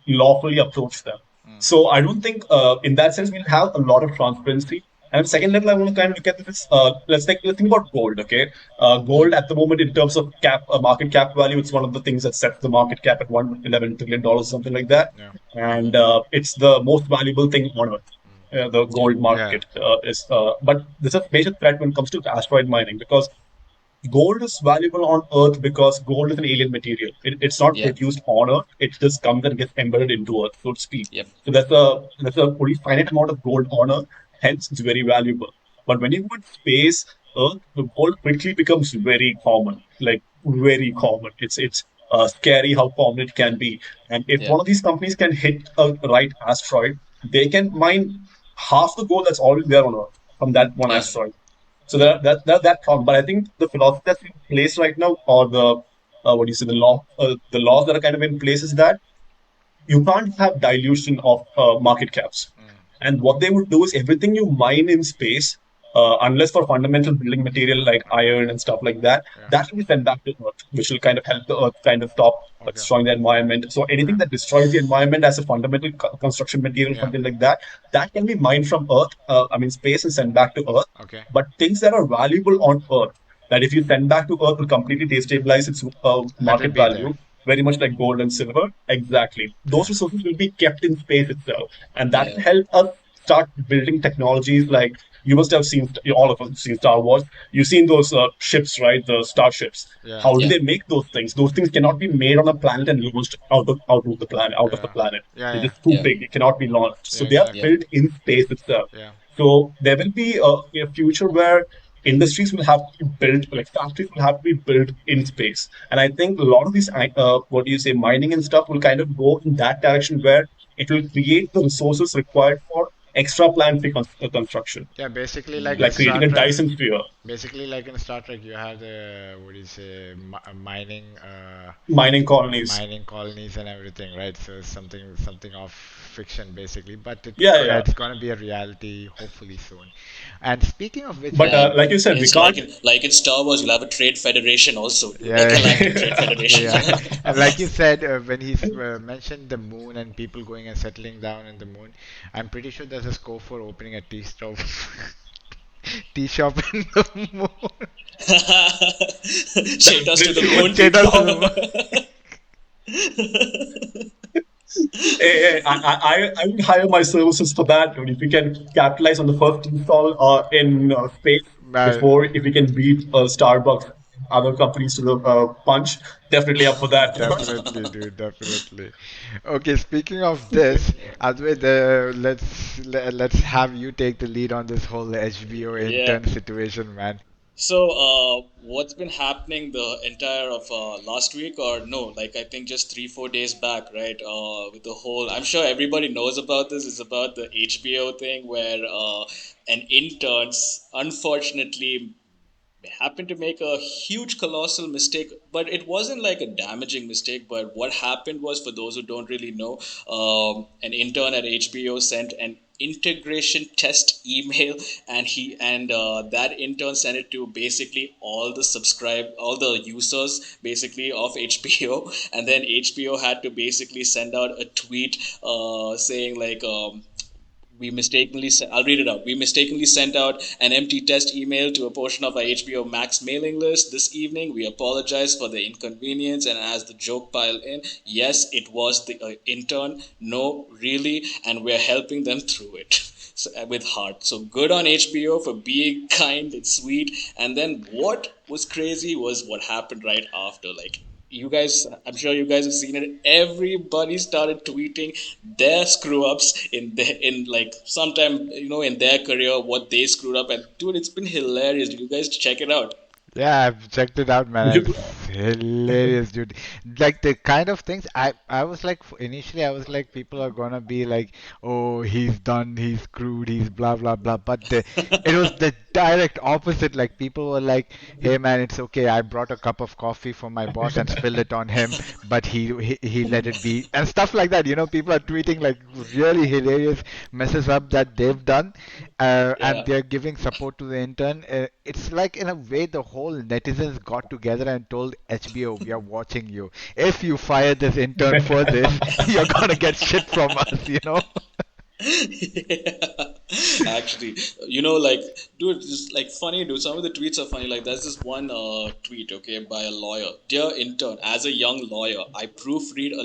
lawfully approach them. Mm. So I don't think, in that sense, we'll have a lot of transparency. And second level, I want to kind of look at this. Let's think about gold. Okay, gold at the moment in terms of market cap value, it's one of the things that sets the market cap at $111 trillion, something like that. Yeah. And it's the most valuable thing on earth. The Yep. gold Yeah. market but there's a major threat when it comes to asteroid mining because gold is valuable on Earth because gold is an alien material. It's not Yeah. produced on Earth. It just comes and gets embedded into Earth, so to speak. Yep. So that's a pretty finite amount of gold on Earth. Hence, it's very valuable. But when you go in space, Earth, the gold quickly becomes very common, like very common. It's scary how common it can be. And if Yeah. one of these companies can hit a right asteroid, they can mine half the gold that's already there on Earth from that one Yeah. asteroid. So Yep. that problem. But I think the philosophy that's in place right now, or the what do you say, the laws that are kind of in place is that you can't have dilution of market caps. Mm. And what they would do is everything you mine in space, unless for fundamental building material like iron and stuff like that, Yeah. that will be sent back to Earth, which will kind of help the Earth kind of stop Okay. destroying the environment. So Okay. anything that destroys the environment as a fundamental construction material, Yeah. something like that, that can be mined from Earth, I mean space, and sent back to Earth. Okay. But things that are valuable on Earth, that if you send back to Earth will completely destabilize its Let it market be there. value, very much like gold and silver. Exactly. Yeah. Those resources will be kept in space itself. And that will Yeah. help us start building technologies like you must have seen, all of us have seen Star Wars. You've seen those ships, right? The starships. Yeah. How do Yeah. they make those things? Those things cannot be made on a planet and launched out of the Yeah. planet. Yeah. They're Yeah. just too Yeah. big. It cannot be launched. Yeah. So they are Yeah. Exactly. built in space itself. Yeah. So there will be a future where industries will have to be built, like factories will have to be built in space. And I think a lot of these, what do you say, mining and stuff will kind of go in that direction where it will create the resources required for extra planetary construction, Yeah. Basically, like in like Mm. creating Star a Trek. Dyson sphere, Basically, like in Star Trek, you have the what do you say, mining, mining colonies. mining colonies and everything, right? So it's something of fiction, basically, but Yeah, yeah, yeah. it's gonna be a reality hopefully soon. And speaking of which, But Yeah, man, like you said, and we it's can't. like in Star Wars, you'll have a trade federation also, like yeah, Galactic Trade Federation. yeah, and like you said, when he mentioned the moon and people going and settling down in the moon, I'm pretty sure there's a scope for opening a tea stop, tea shop in the moon. Cheetahs to the moon. Potatoes to the moon. Hey, I would hire my services for that. Dude. If we can capitalize on the first install in space Man, before, if we can beat Starbucks, other companies to the punch, definitely up for that. definitely, dude, definitely. Okay, speaking of this, Advait, let's have you take the lead on this whole HBO Yeah. intern situation, man. So, what's been happening the entire of last week, or no? Like I think just 3 4 days back, right? With the whole, I'm sure everybody knows about this. It's about the HBO thing where an intern, unfortunately, happened to make a huge colossal mistake, but it wasn't like a damaging mistake. But what happened was, for those who don't really know, an intern at HBO sent an integration test email, and that intern sent it to basically all the users basically of HBO, and then HBO had to basically send out a tweet saying like I'll read it out. We mistakenly sent out an empty test email to a portion of our HBO Max mailing list this evening. We apologize for the inconvenience, and as the joke piled in, yes, it was the intern. No, really, and we're helping them through it. So, with heart. So good on HBO for being kind and sweet. And then what was crazy was what happened right after. Like, you guys, I'm sure you guys have seen it. Everybody started tweeting their screw ups in like sometime in their career, what they screwed up. And dude, it's been hilarious. You guys check it out. Yeah, I've checked it out, Would man. you, It's hilarious, dude. Like the kind of things I was like initially I was like people are gonna be like, oh, he's done, he's screwed, he's blah blah blah. But it was the direct opposite. Like people were like, hey man, it's okay. I brought a cup of coffee for my boss and spilled it on him, but he let it be and stuff like that. You know, people are tweeting like really hilarious messes up that they've done, and Yeah. they're giving support to the intern. It's like in a way the whole netizens got together and told HBO, we are watching you. If you fire this intern for this, you're gonna get shit from us, you know? Yeah. Actually, like, dude, it's like funny, dude. Some of the tweets are funny. Like, there's this one tweet, okay, by a lawyer. Dear intern, as a young lawyer, I proofread a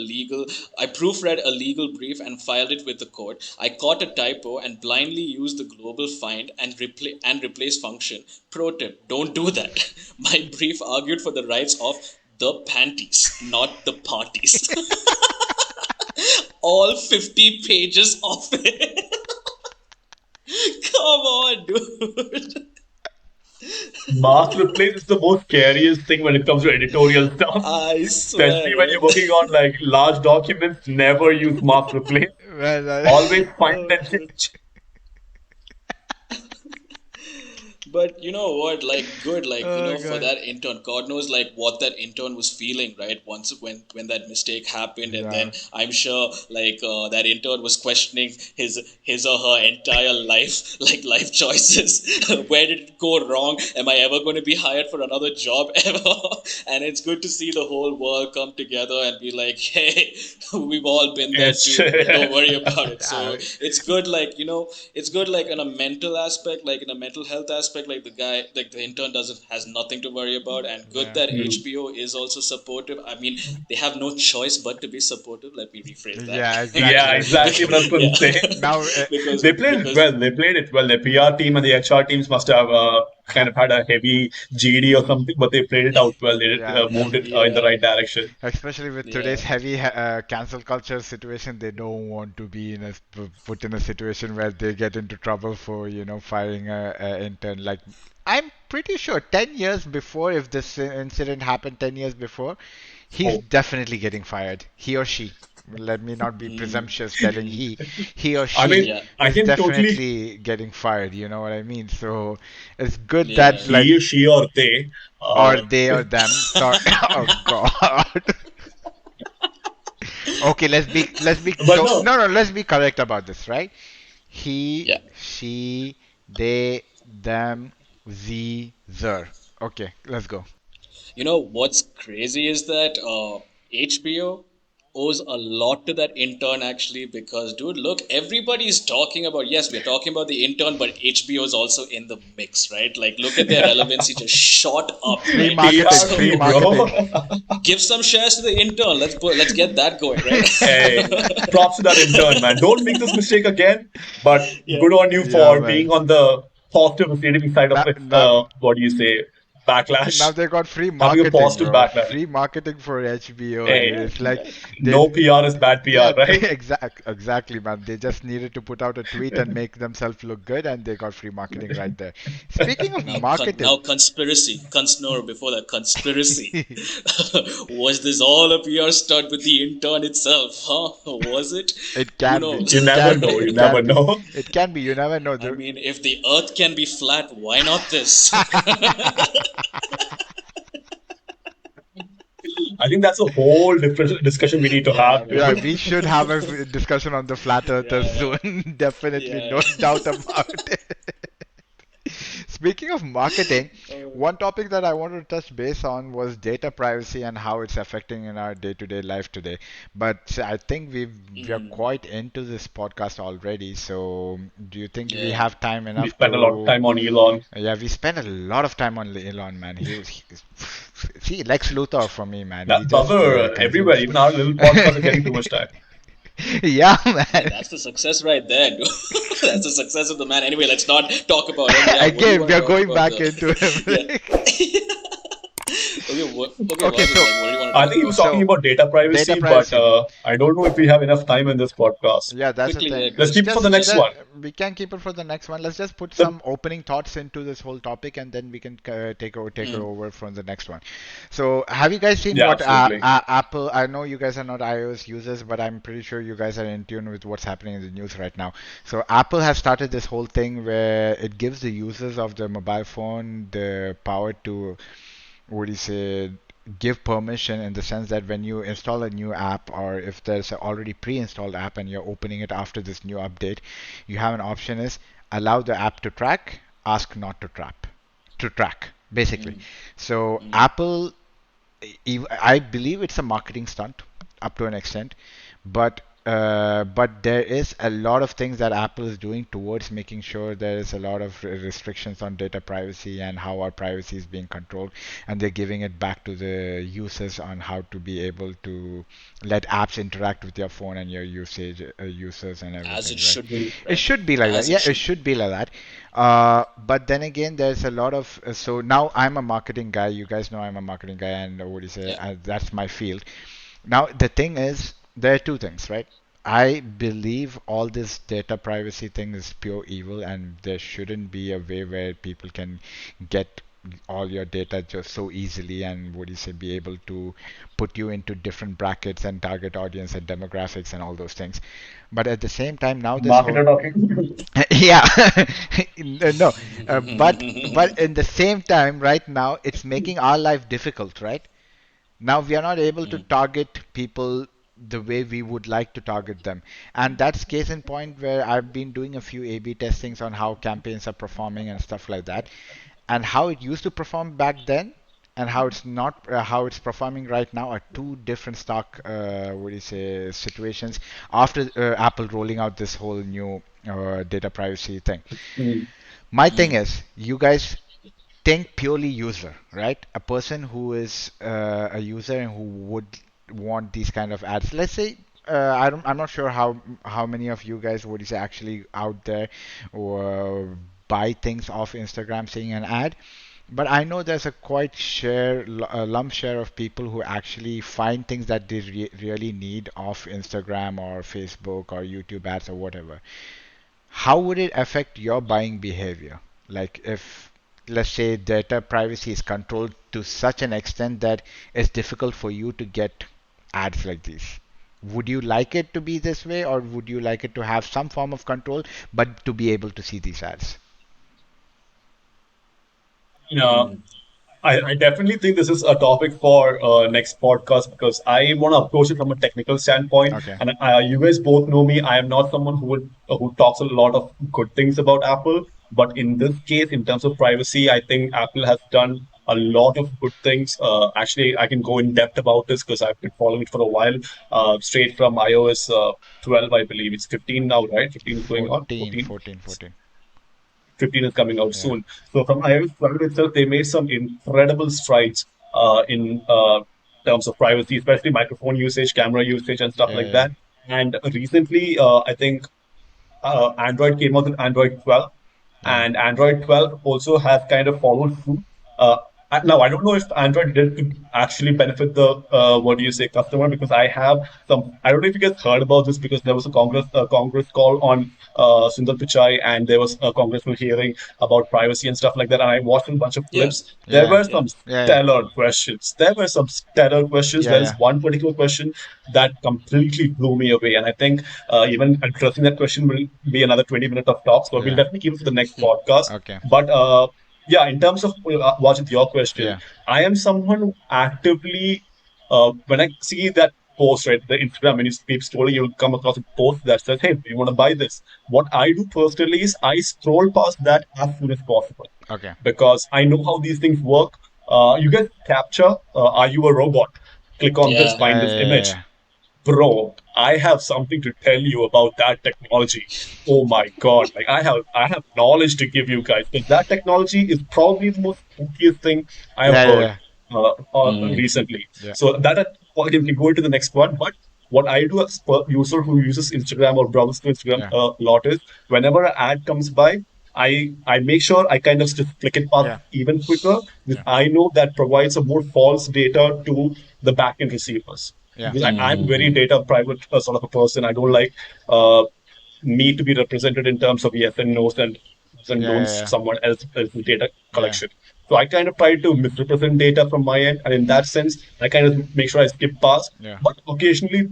legal brief and filed it with the court. I caught a typo and blindly used the global find and replace function. Pro tip: don't do that. My brief argued for the rights of the panties, not the parties. All 50 pages of it. Come on, dude. master replace is the most scariest thing when it comes to editorial stuff, I swear, especially when right? you're working on like large documents. Never use master replace. Man, Always find Oh, and dude. change. But you know what? Like, good. Like, Oh for god. that intern, God knows, like, what that intern was feeling, right? Once when that mistake happened, and then Yeah. I'm sure, like, that intern was questioning his or her entire life, like life choices. Where did it go wrong? Am I ever going to be hired for another job ever? And it's good to see the whole world come together and be like, hey, we've all been there It's too, but don't worry about it. So Ah, it's good, like, it's good, like, in a mental aspect, like in a mental health aspect, like the guy, like the intern doesn't has nothing to worry about. And good yeah. that Hmm. HBO is also supportive. I mean, they have no choice but to be supportive. Let me rephrase that. Yeah, Yeah, exactly, exactly exactly. what I was going to Yeah. say. Now, because They played it because well. They played it well. The PR team and the HR teams must have kind of had a heavy GD or something, but they played it out well. They yeah, moved it in the yeah, right direction. especially with today's yeah. heavy cancel culture situation, they don't want to be put in a situation where they get into trouble for firing a intern. Like, I'm pretty sure 10 years before, if this incident happened 10 years before, he's Oh, definitely getting fired. He or she. Let me not be Mm, presumptuous telling he or I mean, she yeah, I is can totally definitely getting fired. You know what I mean? So it's good that, yeah. like, he, she, or they. or they or them. Sorry. Oh God. Okay, let's be But so no, no, no, let's be correct about this, right? He, Yeah. she, they, them, ze, zer. Okay, let's go. What's crazy is that HBO owes a lot to that intern, actually, because, dude, look, everybody's talking about, yes, we're talking about the intern, but HBO is also in the mix, right? Like, look at their relevancy just shot up, Free right? marketing, So free TRP, bro. marketing. give some shares to the intern. Let's get that going, right? Hey, props to that intern, man. Don't make this mistake again. But Yeah. good on you Yeah, for being man. on the positive receiving side of Now, it. now, What do you say? now Backlash. they got free Having a marketing, positive bro. backlash. Free marketing for HBO, dude. Hey, It's like they, no PR is bad yeah, PR, right? exactly, man. They just needed to put out a tweet and make themselves look good, and they got free marketing right there. Speaking of Now marketing, conspiracy. No, before that, conspiracy. Was this all a PR stunt with the intern itself? Huh? Was it? it Who can be, You knows? it never can know. be, You it never can be, know. it can be. You never know. I mean, if the Earth can be flat, why not this? I think that's a whole different discussion we need to Yeah, have, Yeah, man. dude. we should have a discussion on the flat earthers Yeah, soon. Definitely, yeah, no doubt about it. Speaking of marketing, yeah. one topic that I wanted to touch base on was data privacy and how it's affecting in our day-to-day life today. But I think we are Mm, quite into this podcast already. So do you think we yeah. have time We enough spend a lot of to? time on Elon. Yeah, we spend a lot of time on Elon, man. See, Lex Luthor for me, man. He That just bugger everywhere. consumes. Even our little podcast is getting too much time. Yeah, Hey, man. that's the success right there, dude. That's the success of the man. Anyway, let's not talk about him. Yeah, what do you Again, want we to are talk going about back the? into him. Yeah. Okay, Okay, Wajid, so like, what do you want to I talk think he was about? talking so about data data privacy, but privacy. I don't know if we have enough time in this podcast. Yeah, that's the Quickly, thing. Let's keep it for the next Just one. we can keep it for the next one. Let's just put The some opening thoughts into this whole topic, and then we can take it mm, over from the next one. So, have you guys seen Yeah, what absolutely. Apple? I know you guys are not iOS users, but I'm pretty sure you guys are in tune with what's happening in the news right now. So, Apple has started this whole thing where it gives the users of the mobile phone the power to, what do you say, give permission, in the sense that when you install a new app, or if there's an already pre-installed app and you're opening it after this new update, you have an option is allow the app to track, ask not to track, basically. mm, So mm. Apple, I believe it's a marketing stunt up to an extent, but there is a lot of things that Apple is doing towards making sure there is a lot of restrictions on data privacy and how our privacy is being controlled, and they're giving it back to the users on how to be able to let apps interact with your phone and your usage users and As everything, it right? should be, It right? should be like that. As it Yeah, it should be. should be like that. But then again, there's a lot of so now I'm a marketing guy. You guys know I'm a marketing guy, and what do you say? Yeah. That's my field. Now the thing is, there are two things, right? I believe all this data privacy thing is pure evil, and there shouldn't be a way where people can get all your data just so easily, and what do you say, be able to put you into different brackets and target audience and demographics and all those things. But at the same time, now this whole Marketer talking. yeah no but in the same time, right now it's making our life difficult, right? Now we are not able to target people the way we would like to target them. And that's case in point where I've been doing a few A/B testings on how campaigns are performing and stuff like that. And how it used to perform back then and how it's not how it's performing right now are two different stock what do you say situations after Apple rolling out this whole new data privacy thing. Mm. My thing is, you guys think purely user, right? A person who is a user and who would want these kind of ads. Let's say I'm not sure how many of you guys would say actually out there or buy things off Instagram seeing an ad. But I know there's a quite a lump share of people who actually find things that they really need off Instagram or Facebook or YouTube ads or whatever. How would it affect your buying behavior? Like if, let's say, data privacy is controlled to such an extent that it's difficult for you to get ads like these. Would you like it to be this way, or would you like it to have some form of control, but to be able to see these ads? Yeah. I definitely think this is a topic for next podcast because I want to approach it from a technical standpoint. Okay. And you guys both know me. I am not someone who talks a lot of good things about Apple. But in this case, in terms of privacy, I think Apple has done a lot of good things. Actually, I can go in depth about this because I've been following it for a while. Straight from iOS 12, I believe it's 15 now, right? 15 is going on. 14, 14. 14, 14. 15 is coming out Yeah. soon. So from iOS 12 itself, they made some incredible strides in terms of privacy, especially microphone usage, camera usage, and stuff Yeah, like yeah, that. And recently, I think Android came out with Android 12, yeah. and Android 12 also has kind of followed suit. Uh, Now, I don't know if Android did to actually benefit the what do you say customer because I have some. I don't know if you guys heard about this because there was a Congress call on Sundar Pichai and there was a congressional hearing about privacy and stuff like that. And I watched a bunch of Yeah, clips. There Yeah, were yeah. some yeah, yeah, stellar questions. There were some stellar questions. yeah, There is yeah, one particular question that completely blew me away, and I think even addressing that question will be another 20 minutes of talk. So we'll yeah. definitely keep it for the next podcast. Okay. But yeah, in terms of watching your question, Yeah, I am someone who actively, when I see that post, right, the Instagram, when you keep scrolling, you'll come across a post that says, hey, do you want to buy this? What I do personally is I scroll past that as soon as possible okay. because I know how these things work. You get capture, are you a robot? Click on this, Yeah. find Yeah, this yeah, image. yeah, Bro, I have something to tell you about that technology. Oh my God. Like I have knowledge to give you guys. Because that technology is probably the most spookiest thing I have yeah, heard yeah, recently. yeah, So that well, we can go into the next one. But what I do as a user who uses Instagram or browses to Instagram yeah, a lot is whenever an ad comes by, I make sure I kind of just click it past yeah, even quicker because yeah, I know that provides a more false data to the backend receivers yeah, because I'm very data private sort of a person. I don't like uh, me to be represented in terms of yes and no's and do's and yeah, don'ts to yeah, someone else's data yeah, collection. So I kind of try to misrepresent data from my end, and in that sense, I kind of make sure I skip past. yeah, But occasionally,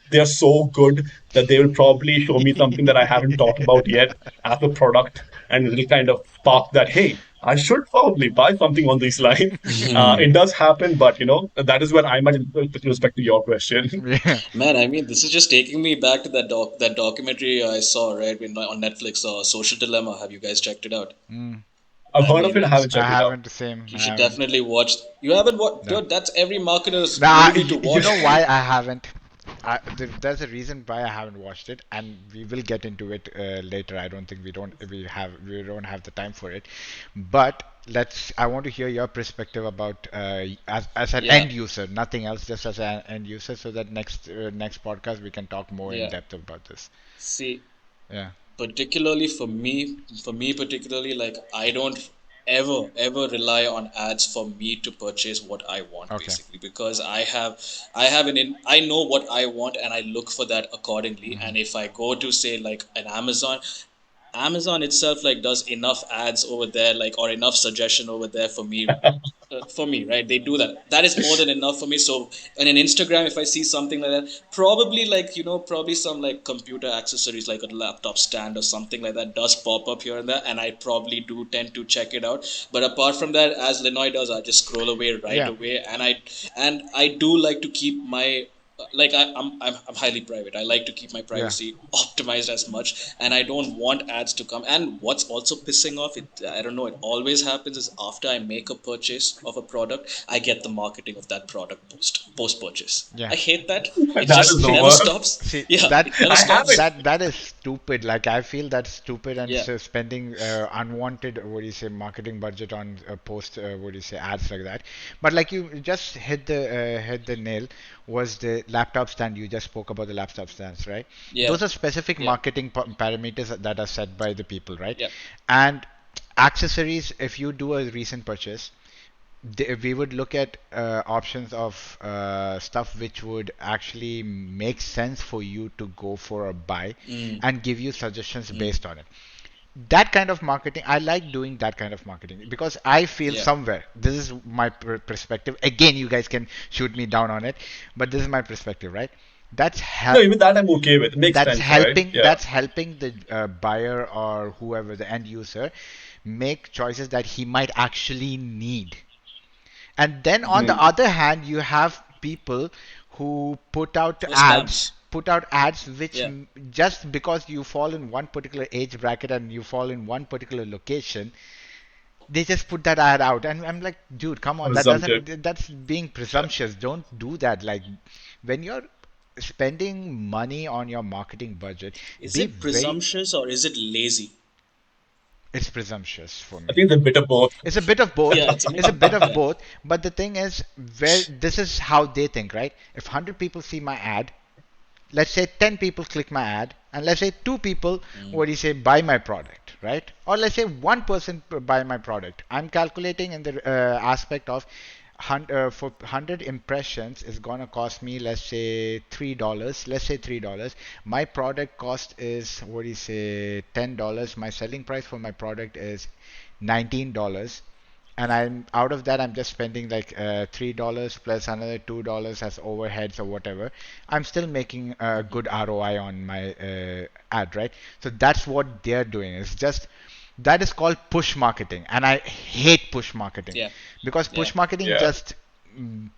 they are so good that they will probably show me something that I haven't talked about yet as a product, and it'll kind of spark that. Hey, I should probably buy something on these lines. It does happen, but that is where I'm at with respect to your question. yeah. Man, I mean, this is just taking me back to that documentary I saw right on Netflix, Social Dilemma. Have you guys checked it out? Mm, I've I heard of mean, it, I it's haven't I checked it out. haven't the same. you I should haven't. definitely watch. You haven't watched, No. dude? That's every marketer's Nah, movie to you know watch. why I haven't? There's a reason why I haven't watched it, and we will get into it later. I don't think we don't have the time for it, but let's. I want to hear your perspective about as an Yeah, end user, nothing else, just as an end user, so that next podcast we can talk more in yeah. depth about this. See, Yeah. particularly for me particularly, like I don't ever rely on ads for me to purchase what I want Okay. basically because I have I know what I want and I look for that accordingly. Hmm. And if I go to say like an Amazon, Amazon itself like does enough ads over there, like, or enough suggestion over there for me, right? They do that. That is more than enough for me. So, and in Instagram, if I see something like that, probably like, probably some like computer accessories, like a laptop stand or something like that, does pop up here and there, and I probably do tend to check it out. But apart from that, as Linoy does, I just scroll away right Yeah, away, and I do like to keep my like I'm highly private. I like to keep my yeah, privacy optimized as much, and I don't want ads to come. And what's also pissing off, it I don't know, it always happens is after I make a purchase of a product, I get the marketing of that product post purchase. yeah. I hate that. It That just is the See, never worst. stops. see Yeah, that it never I have it. stops. that is stupid. Like I feel that's stupid, and Yeah, so spending unwanted, what do you say, marketing budget on post, what do you say, ads like that. But like you just hit the nail, was the laptop stand. You just spoke about the laptop stands, right? yeah, Those are specific yeah, marketing parameters that are set by the people, right? yeah. And accessories, if you do a recent purchase, we would look at options of stuff which would actually make sense for you to go for a buy Mm, and give you suggestions mm, based on it. That kind of marketing, I like doing that kind of marketing because I feel yeah. somewhere, this is my perspective. Again, you guys can shoot me down on it, but this is my perspective, right? That's No, help. even that I'm okay with. It makes That's sense, right? helping. Yeah. That's helping the buyer or whoever the end user make choices that he might actually need. And then on the Mm-hmm. Hmm. other hand, you have people who For scams. put out ads which Yeah. just because you fall in one particular age bracket and you fall in one particular location, they just put that ad out. And I'm like, dude, come on, Presumptive. that's being Yeah. presumptuous. Don't do that. Like, when you're spending money on your marketing budget, Is be it very, presumptuous or is it lazy? it's presumptuous for I me. think it's a bit of both. It's a bit of both. Yeah, it's a It's a bit of yeah. both. But the thing is, where this is how they think, right? If 100 people see my ad, let's say 10 people click my ad, and let's say two people, Mm, what do you say, buy my product, right? Or let's say one person buy my product. I'm calculating in the aspect of for 100 impressions is gonna cost me, let's say $3. Let's say $3. My product cost is, what do you say, $10. My selling price for my product is $19, and I'm out of that, I'm just spending like $3 plus another $2 as overheads or whatever. I'm still making a good ROI on my ad, right? So that's what they're doing. It's just, that is called push marketing, and I hate push marketing yeah, because yeah, push marketing Yeah. just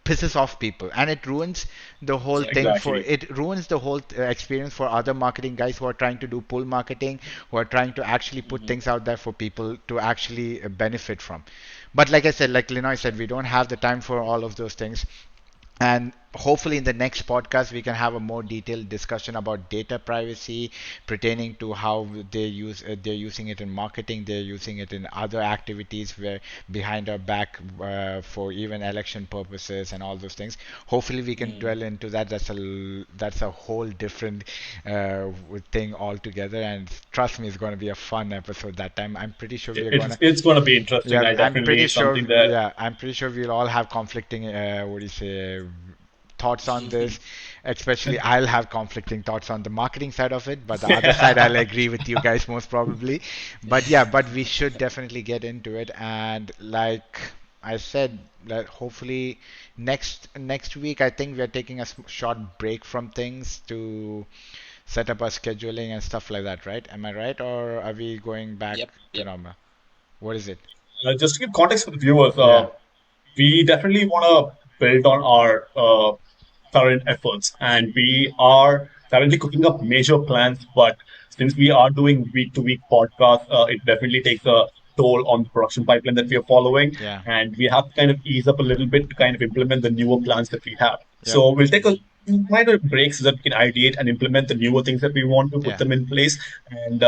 pisses off people, and it ruins the whole thing for, Exactly. it ruins the whole experience for other marketing guys who are trying to do pull marketing, who are trying to actually put hmm, things out there for people to actually benefit from. But like I said, like Linoy said, we don't have the time for all of those things. And hopefully in the next podcast we can have a more detailed discussion about data privacy pertaining to how they're using it in marketing, they're using it in other activities where behind our back, for even election purposes and all those things. Hopefully we can mm. dwell into that. That's a whole different thing altogether, and trust me, it's going to be a fun episode that time. I'm pretty sure we are going to, It's going to be interesting. yeah, I definitely something that I'm pretty sure we'll all have conflicting, what do you say, thoughts on this. Especially, I'll have conflicting thoughts on the marketing side of it, but the other side, I'll agree with you guys most probably. But yeah, but we should definitely get into it. And like I said, that hopefully next week, I think we are taking a short break from things to set up our scheduling and stuff like that, right? Am I right, or are we going back Yep, to yep. normal? What is it? just to give context for the viewers, Yeah, we definitely want to build on our current efforts, and we are currently cooking up major plans. But since we are doing week to week podcasts, it definitely takes a toll on the production pipeline that we are following, yeah, and we have to kind of ease up a little bit to kind of implement the newer plans that we have. yep, So we'll take a minor break so that we can ideate and implement the newer things that we want to put yeah. them in place. And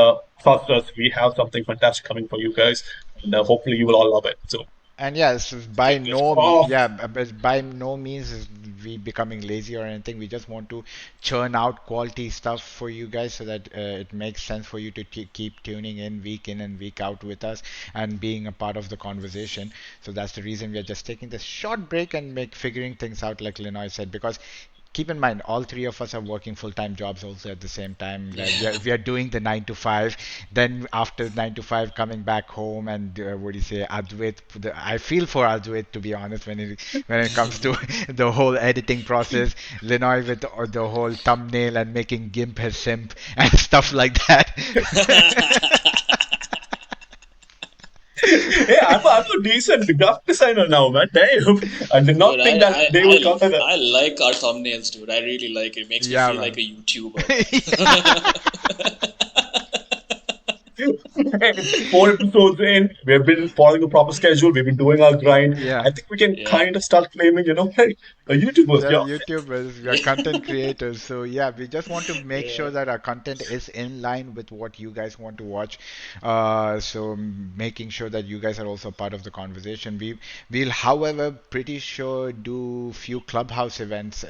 trust us, we have something fantastic coming for you guys, and hopefully you will all love it. So And yes, fingers crossed. but by no means is we becoming lazy or anything. We just want to churn out quality stuff for you guys so that it makes sense for you to keep tuning in and week out with us and being a part of the conversation. So that's the reason we are just taking this short break and make figuring things out, like Linoy said, because keep in mind, all three of us are working full-time jobs also at the same time. Like Yeah. we are doing the 9 to 5. Then after 9 to 5, coming back home and what do you say, Advaith. I feel for Advaith, to be honest, when it comes to the whole editing process. Linoy with the whole thumbnail and making GIMP his simp and stuff like that. Hey, I'm a decent graphic designer now, man. Damn. I did Dude, not think that they will come as a I like our thumbnails, dude. I really like it. It makes me Yeah, feel like man. a YouTuber, man. Yeah. 4 episodes in. We have been following a proper schedule. We've been doing our grind. Yeah. I think we can Yeah. kind of start claiming, hey, YouTubers, They're yeah. YouTubers, we are Yeah. content creators. So yeah, we just want to make Yeah. sure that our content is in line with what you guys want to watch. Making sure that you guys are also part of the conversation. We'll, however, pretty sure do few clubhouse events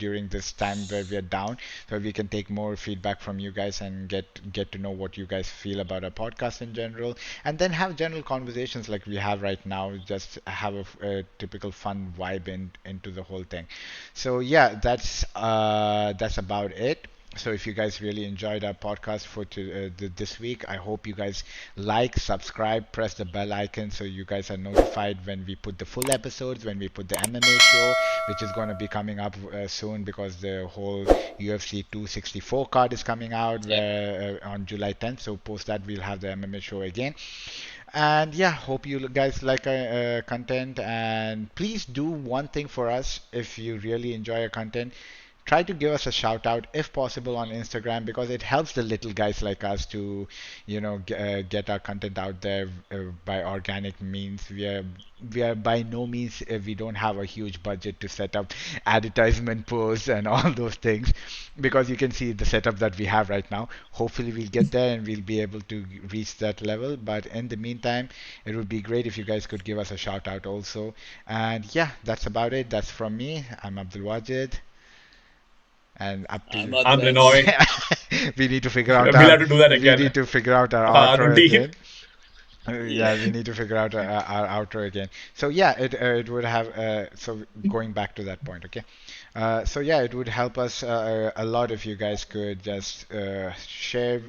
during this time where we are down, so we can take more feedback from you guys and get to know what you guys feel about our podcast in general, and then have general conversations like we have right now. Just have a typical fun vibe into the whole thing. So yeah, that's about it. So if you guys really enjoyed our podcast for this week, I hope you guys like, subscribe, press the bell icon so you guys are notified when we put the full episodes, when we put the MMA show, which is going to be coming up soon because the whole UFC 264 card is coming out Yep. on July 10th. So post that, we'll have the MMA show again. And yeah, hope you guys like our content. And please do one thing for us if you really enjoy our content. Try to give us a shout out if possible on Instagram, because it helps the little guys like us to, get our content out there by organic means. We are by no means, we don't have a huge budget to set up advertisement posts and all those things, because you can see the setup that we have right now. Hopefully we'll get there and we'll be able to reach that level, but in the meantime, it would be great if you guys could give us a shout out also. And yeah, that's about it. That's from me. I'm AbdulWajid, and up I'm to I'm Advaith. Linoy. we need to figure out We'll our have to do that we again. need to figure out our The outro deal. again. Yeah. Yeah, we need to figure out our outro again. So yeah, it would have so going back to that point, okay. So yeah, it would help us a lot if you guys could just share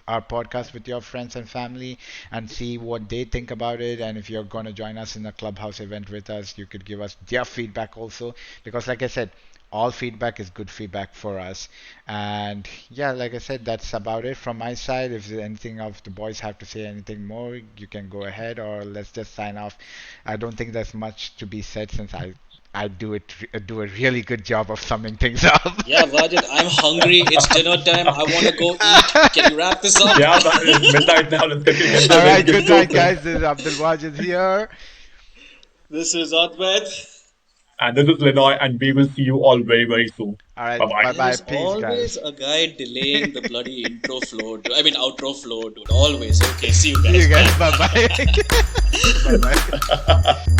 our podcast with your friends and family and see what they think about it. And if you're going to join us in a clubhouse event with us, you could give us their feedback also, because like I said, all feedback is good feedback for us. And yeah, like I said, that's about it from my side. If there's anything of the boys have to say anything more, you can go ahead, or let's just sign off. I don't think there's much to be said, since I do a really good job of summing things up. Yeah, Wajid, I'm hungry. It's dinner time. I want to go eat. Can you wrap this up? Yeah, man, it's midnight now. Let's All right, get good night, closer. guys. This is Abdul Wajid here. This is Advaith. And this is Linoy, and we will see you all very, very soon. All right, Bye bye. bye bye, There's peace, always guys. a guy delaying the bloody intro flow. I mean, outro flow, dude. Always. Okay, see you See guys. you guys. Bye. Bye bye. Bye bye.